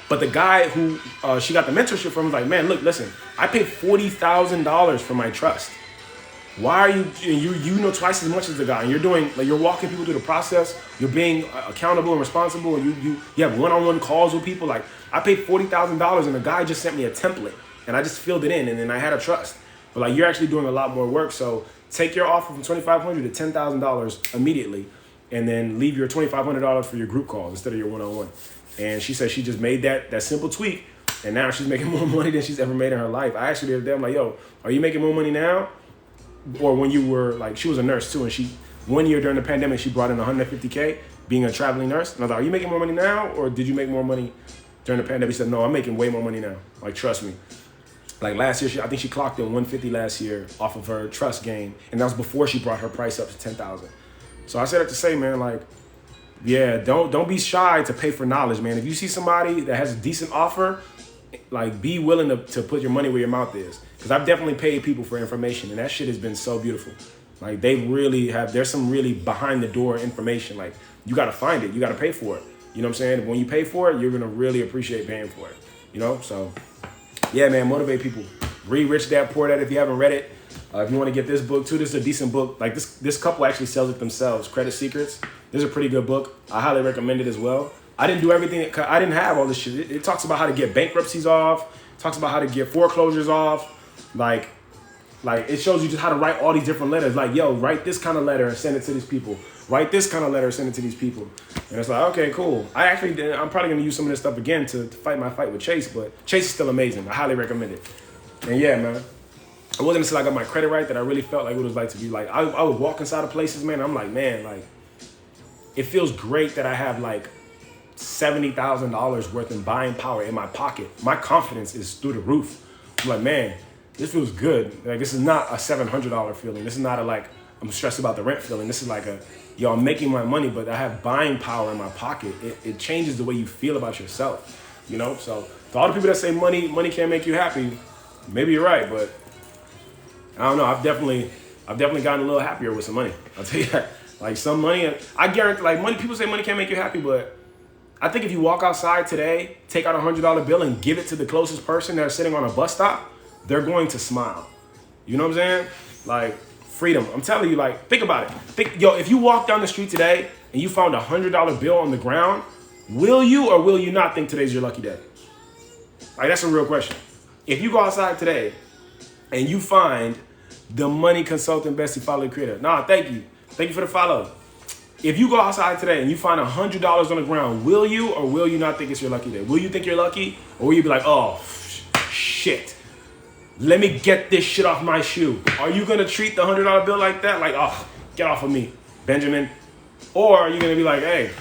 But the guy who she got the mentorship from was like, man, look, listen, I paid $40,000 for my trust. Why are you know twice as much as the guy, and you're walking people through the process, you're being accountable and responsible, and you have one-on-one calls with people. Like I paid $40,000 and the guy just sent me a template and I just filled it in and then I had a trust. But like you're actually doing a lot more work. So take your offer from $2,500 to $10,000 immediately, and then leave your $2,500 for your group calls instead of your one-on-one. And she said she just made that simple tweak, and now she's making more money than she's ever made in her life. I actually did them like, yo, are you making more money now? Or when you were like, she was a nurse too, and she 1 year during the pandemic, she brought in $150K being a traveling nurse. And I was like, are you making more money now, or did you make more money during the pandemic? She said, no, I'm making way more money now. Like, trust me. Like last year, I think she clocked in 150 last year off of her trust gain, and that was before she brought her price up to $10,000. So I said that to say, man, like, Yeah, don't be shy to pay for knowledge, man. If you see somebody that has a decent offer, like be willing to put your money where your mouth is. Because I've definitely paid people for information, and that shit has been so beautiful. Like they really have. There's some really behind the door information. Like you got to find it. You got to pay for it. You know what I'm saying? When you pay for it, you're gonna really appreciate paying for it. You know, so yeah, man, motivate people. Read Rich Dad Poor Dad if you haven't read it. If you want to get this book too, this is a decent book. Like this couple actually sells it themselves. Credit Secrets. This is a pretty good book. I highly recommend it as well. I didn't do everything. I didn't have all this shit. It talks about how to get bankruptcies off. It talks about how to get foreclosures off. Like it shows you just how to write all these different letters. Like, yo, write this kind of letter and send it to these people. Write this kind of letter and send it to these people. And it's like, okay, cool. I'm probably going to use some of this stuff again to fight my fight with Chase, but Chase is still amazing. I highly recommend it. And yeah, man. It wasn't until I got my credit right that I really felt like what it was like to be like, I would walk inside of places, man. I'm like, man, like, it feels great that I have like $70,000 worth in buying power in my pocket. My confidence is through the roof. I'm like, man, this feels good. Like, this is not a $700 feeling. This is not a like, I'm stressed about the rent feeling. This is like a, yo, I'm making my money, but I have buying power in my pocket. It changes the way you feel about yourself, you know? So to all the people that say money can't make you happy, maybe you're right, but I don't know. I've definitely gotten a little happier with some money. I'll tell you that. Like some money, I guarantee, like money, people say money can't make you happy, but I think if you walk outside today, take out a $100 bill and give it to the closest person that's sitting on a bus stop, they're going to smile. You know what I'm saying? Like freedom. I'm telling you, like, think about it. Yo, if you walk down the street today and you found a $100 bill on the ground, will you or will you not think today's your lucky day? Like, that's a real question. If you go outside today and you find the money consultant bestie follow creator, nah, thank you. Thank you for the follow. If you go outside today and you find $100 on the ground, will you or will you not think it's your lucky day? Will you think you're lucky, or will you be like, oh, shit, let me get this shit off my shoe? Are you going to treat the $100 bill like that? Like, oh, get off of me, Benjamin. Or are you going to be like, hey,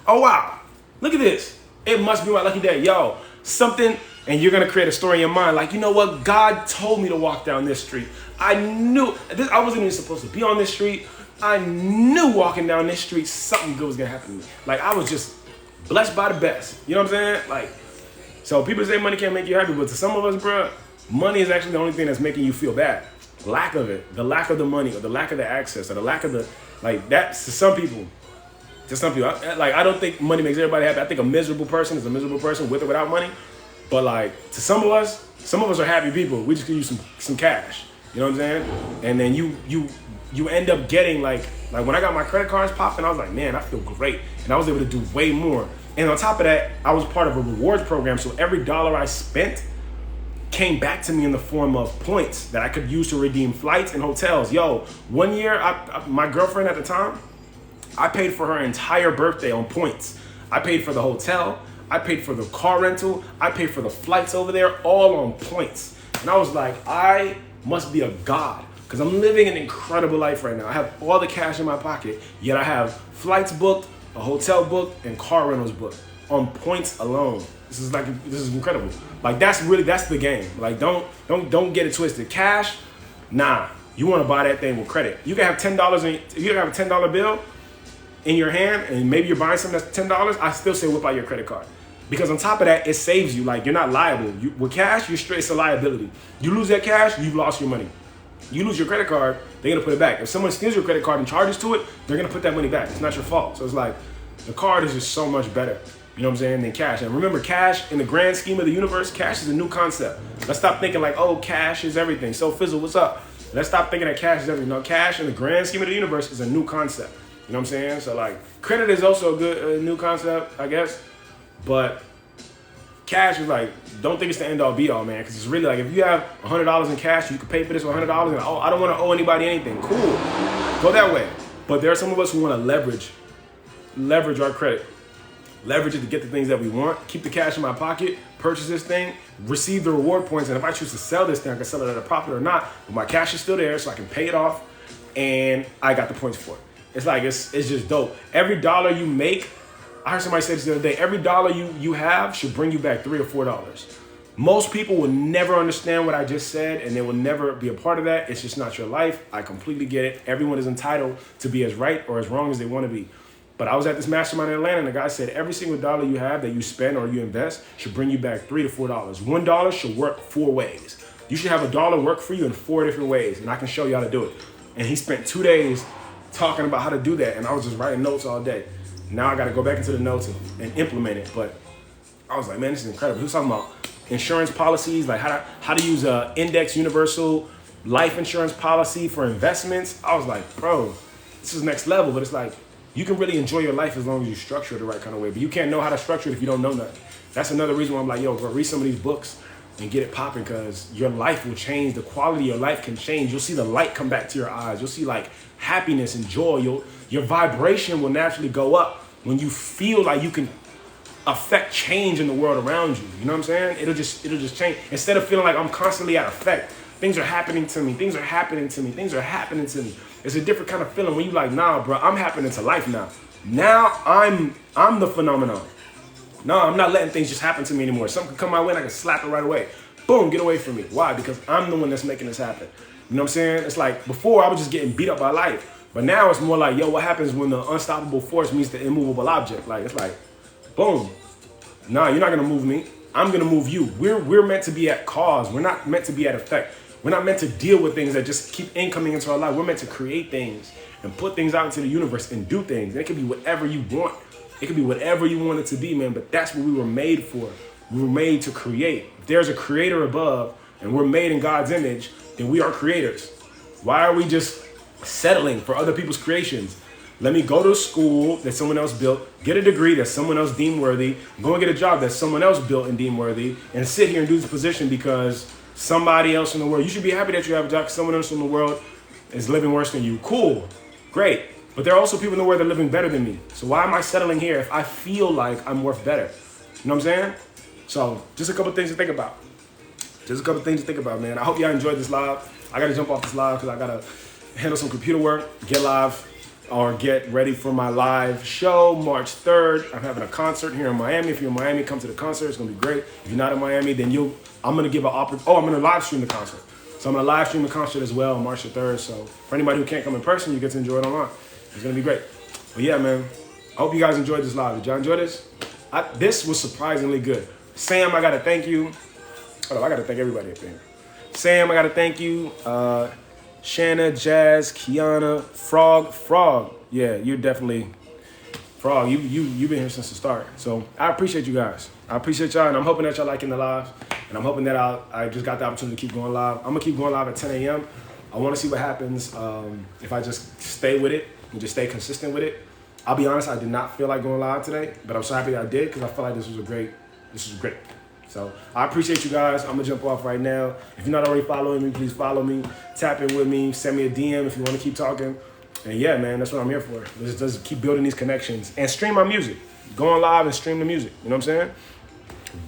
oh, wow, look at this. It must be my lucky day. Yo, something, and you're going to create a story in your mind. Like, you know what? God told me to walk down this street. I knew this. I wasn't even supposed to be on this street. I knew walking down this street, something good was going to happen to me. Like, I was just blessed by the best. You know what I'm saying? Like, so people say money can't make you happy, but to some of us, bro, money is actually the only thing that's making you feel bad. Lack of it, the lack of the money, or the lack of the access, or the lack of the, like, that's to some people. I don't think money makes everybody happy. I think a miserable person is a miserable person with or without money. But like, to some of us are happy people. We just could use some cash. You know what I'm saying? And then you end up getting like when I got my credit cards popping, I was like, man, I feel great. And I was able to do way more. And on top of that, I was part of a rewards program. So every dollar I spent came back to me in the form of points that I could use to redeem flights and hotels. Yo, one year, my girlfriend at the time, I paid for her entire birthday on points. I paid for the hotel. I paid for the car rental. I paid for the flights over there, all on points. And I was like, I must be a god, because I'm living an incredible life right now. I have all the cash in my pocket, yet I have flights booked, a hotel booked, and car rentals booked on points alone. This is incredible. Like, that's the game. Like, don't get it twisted. Cash, nah. You want to buy that thing with credit. You can have $10 if you have a $10 bill in your hand, and maybe you're buying something that's $10, I still say whip out your credit card. Because on top of that, it saves you. Like, you're not liable. With cash, you're straight, it's a liability. You lose that cash, you've lost your money. You lose your credit card, they're gonna put it back. If someone steals your credit card and charges to it, they're gonna put that money back. It's not your fault. So it's like, the card is just so much better, you know what I'm saying, than cash. And remember, cash, in the grand scheme of the universe, cash is a new concept. Let's stop thinking like, oh, cash is everything. So Fizzle, what's up? Let's stop thinking that cash is everything. No, cash in the grand scheme of the universe is a new concept. You know what I'm saying? So like, credit is also a new concept, I guess. But cash is like, don't think it's the end all be all, man. Because it's really like, if you have $100 in cash, you can pay for this with $100, and I don't want to owe anybody anything. Cool, go that way. But there are some of us who want to leverage our credit, leverage it to get the things that we want. Keep the cash in my pocket, purchase this thing, receive the reward points, and if I choose to sell this thing, I can sell it at a profit or not. But my cash is still there, so I can pay it off, and I got the points for it. It's like, it's just dope. Every dollar you make, I heard somebody say this the other day, every dollar you have should bring you back $3 or $4. Most people will never understand what I just said, and they will never be a part of that. It's just not your life. I completely get it. Everyone is entitled to be as right or as wrong as they want to be. But I was at this mastermind in Atlanta, and the guy said every single dollar you have that you spend or you invest should bring you back $3 to $4. $1 should work 4 ways. You should have a dollar work for you in 4 different ways, and I can show you how to do it. And he spent 2 days talking about how to do that, and I was just writing notes all day. Now I got to go back into the notes and implement it. But I was like, man, this is incredible. He was talking about insurance policies, like how to use a index universal life insurance policy for investments. I was like, bro, this is next level. But it's like, you can really enjoy your life as long as you structure it the right kind of way. But you can't know how to structure it if you don't know nothing. That's another reason why I'm like, yo, bro, read some of these books and get it popping, because your life will change. The quality of your life can change. You'll see the light come back to your eyes. You'll see like happiness and joy. Your vibration will naturally go up when you feel like you can affect change in the world around you. You know what I'm saying? It'll just change. Instead of feeling like I'm constantly at effect, things are happening to me. Things are happening to me. Things are happening to me. It's a different kind of feeling when you like, nah, bro, I'm happening to life now. Now I'm the phenomenon. No, I'm not letting things just happen to me anymore. Something can come my way and I can slap it right away. Boom, get away from me. Why? Because I'm the one that's making this happen. You know what I'm saying? It's like before I was just getting beat up by life. But now it's more like, yo, what happens when the unstoppable force meets the immovable object? Like, it's like, boom. Nah, you're not gonna move me. I'm gonna move you. We're meant to be at cause. We're not meant to be at effect. We're not meant to deal with things that just keep incoming into our life. We're meant to create things and put things out into the universe and do things. And it can be whatever you want. It could be whatever you want it to be, man. But that's what we were made for. We were made to create. If there's a creator above and we're made in God's image, then we are creators. Why are we just settling for other people's creations? Let me go to a school that someone else built, get a degree that someone else deemed worthy, go and get a job that someone else built and deemed worthy, and sit here and do this position because somebody else in the world, you should be happy that you have a job because someone else in the world is living worse than you. Cool, great. But there are also people in the world that are living better than me. So why am I settling here if I feel like I'm worth better? You know what I'm saying? So just a couple things to think about. Just a couple things to think about, man. I hope y'all enjoyed this live. I got to jump off this live because I got to handle some computer work, get live, or get ready for my live show March 3rd. I'm having a concert here in Miami. If you're in Miami, come to the concert. It's going to be great. If you're not in Miami, then I'm going to give an opportunity. Oh, I'm going to live stream the concert. So I'm going to live stream the concert as well on March the 3rd. So for anybody who can't come in person, you get to enjoy it online. It's going to be great. But yeah, man, I hope you guys enjoyed this live. Did y'all enjoy this? This was surprisingly good. Sam, I got to thank you. Hold on, I got to thank everybody up here. Sam, I got to thank you. Shanna, Jazz, Kiana, Frog. Yeah, you're definitely Frog. You've been here since the start. So I appreciate you guys. I appreciate y'all, and I'm hoping that y'all liking the live. And I'm hoping that I just got the opportunity to keep going live. I'm gonna keep going live at 10 a.m. I want to see what happens if I just stay with it and just stay consistent with it. I'll be honest, I did not feel like going live today, but I'm so happy that I did because I feel like this was great. So I appreciate you guys. I'm gonna jump off right now. If you're not already following me, please follow me. Tap in with me. Send me a DM if you want to keep talking. And yeah, man, that's what I'm here for. Let's keep building these connections and stream my music. Go on live and stream the music. You know what I'm saying?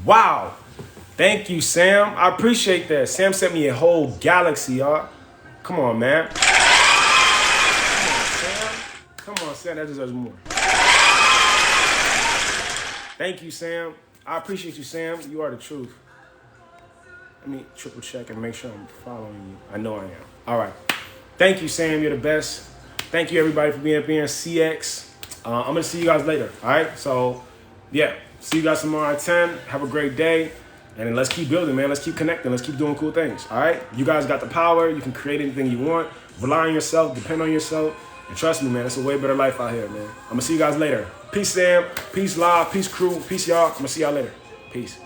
Wow. Thank you, Sam. I appreciate that. Sam sent me a whole galaxy, y'all. Come on, man. Come on, Sam. That deserves more. Thank you, Sam. I appreciate you, Sam. You are the truth. Let me triple check and make sure I'm following you. I know I am. All right. Thank you, Sam. You're the best. Thank you, everybody, for being up here. CX. I'm going to see you guys later. All right? So, yeah. See you guys tomorrow at 10. Have a great day. And then let's keep building, man. Let's keep connecting. Let's keep doing cool things. All right? You guys got the power. You can create anything you want. Rely on yourself. Depend on yourself. And trust me, man. It's a way better life out here, man. I'm going to see you guys later. Peace, Sam. Peace, live. Peace, crew. Peace, y'all. I'm going to see y'all later. Peace.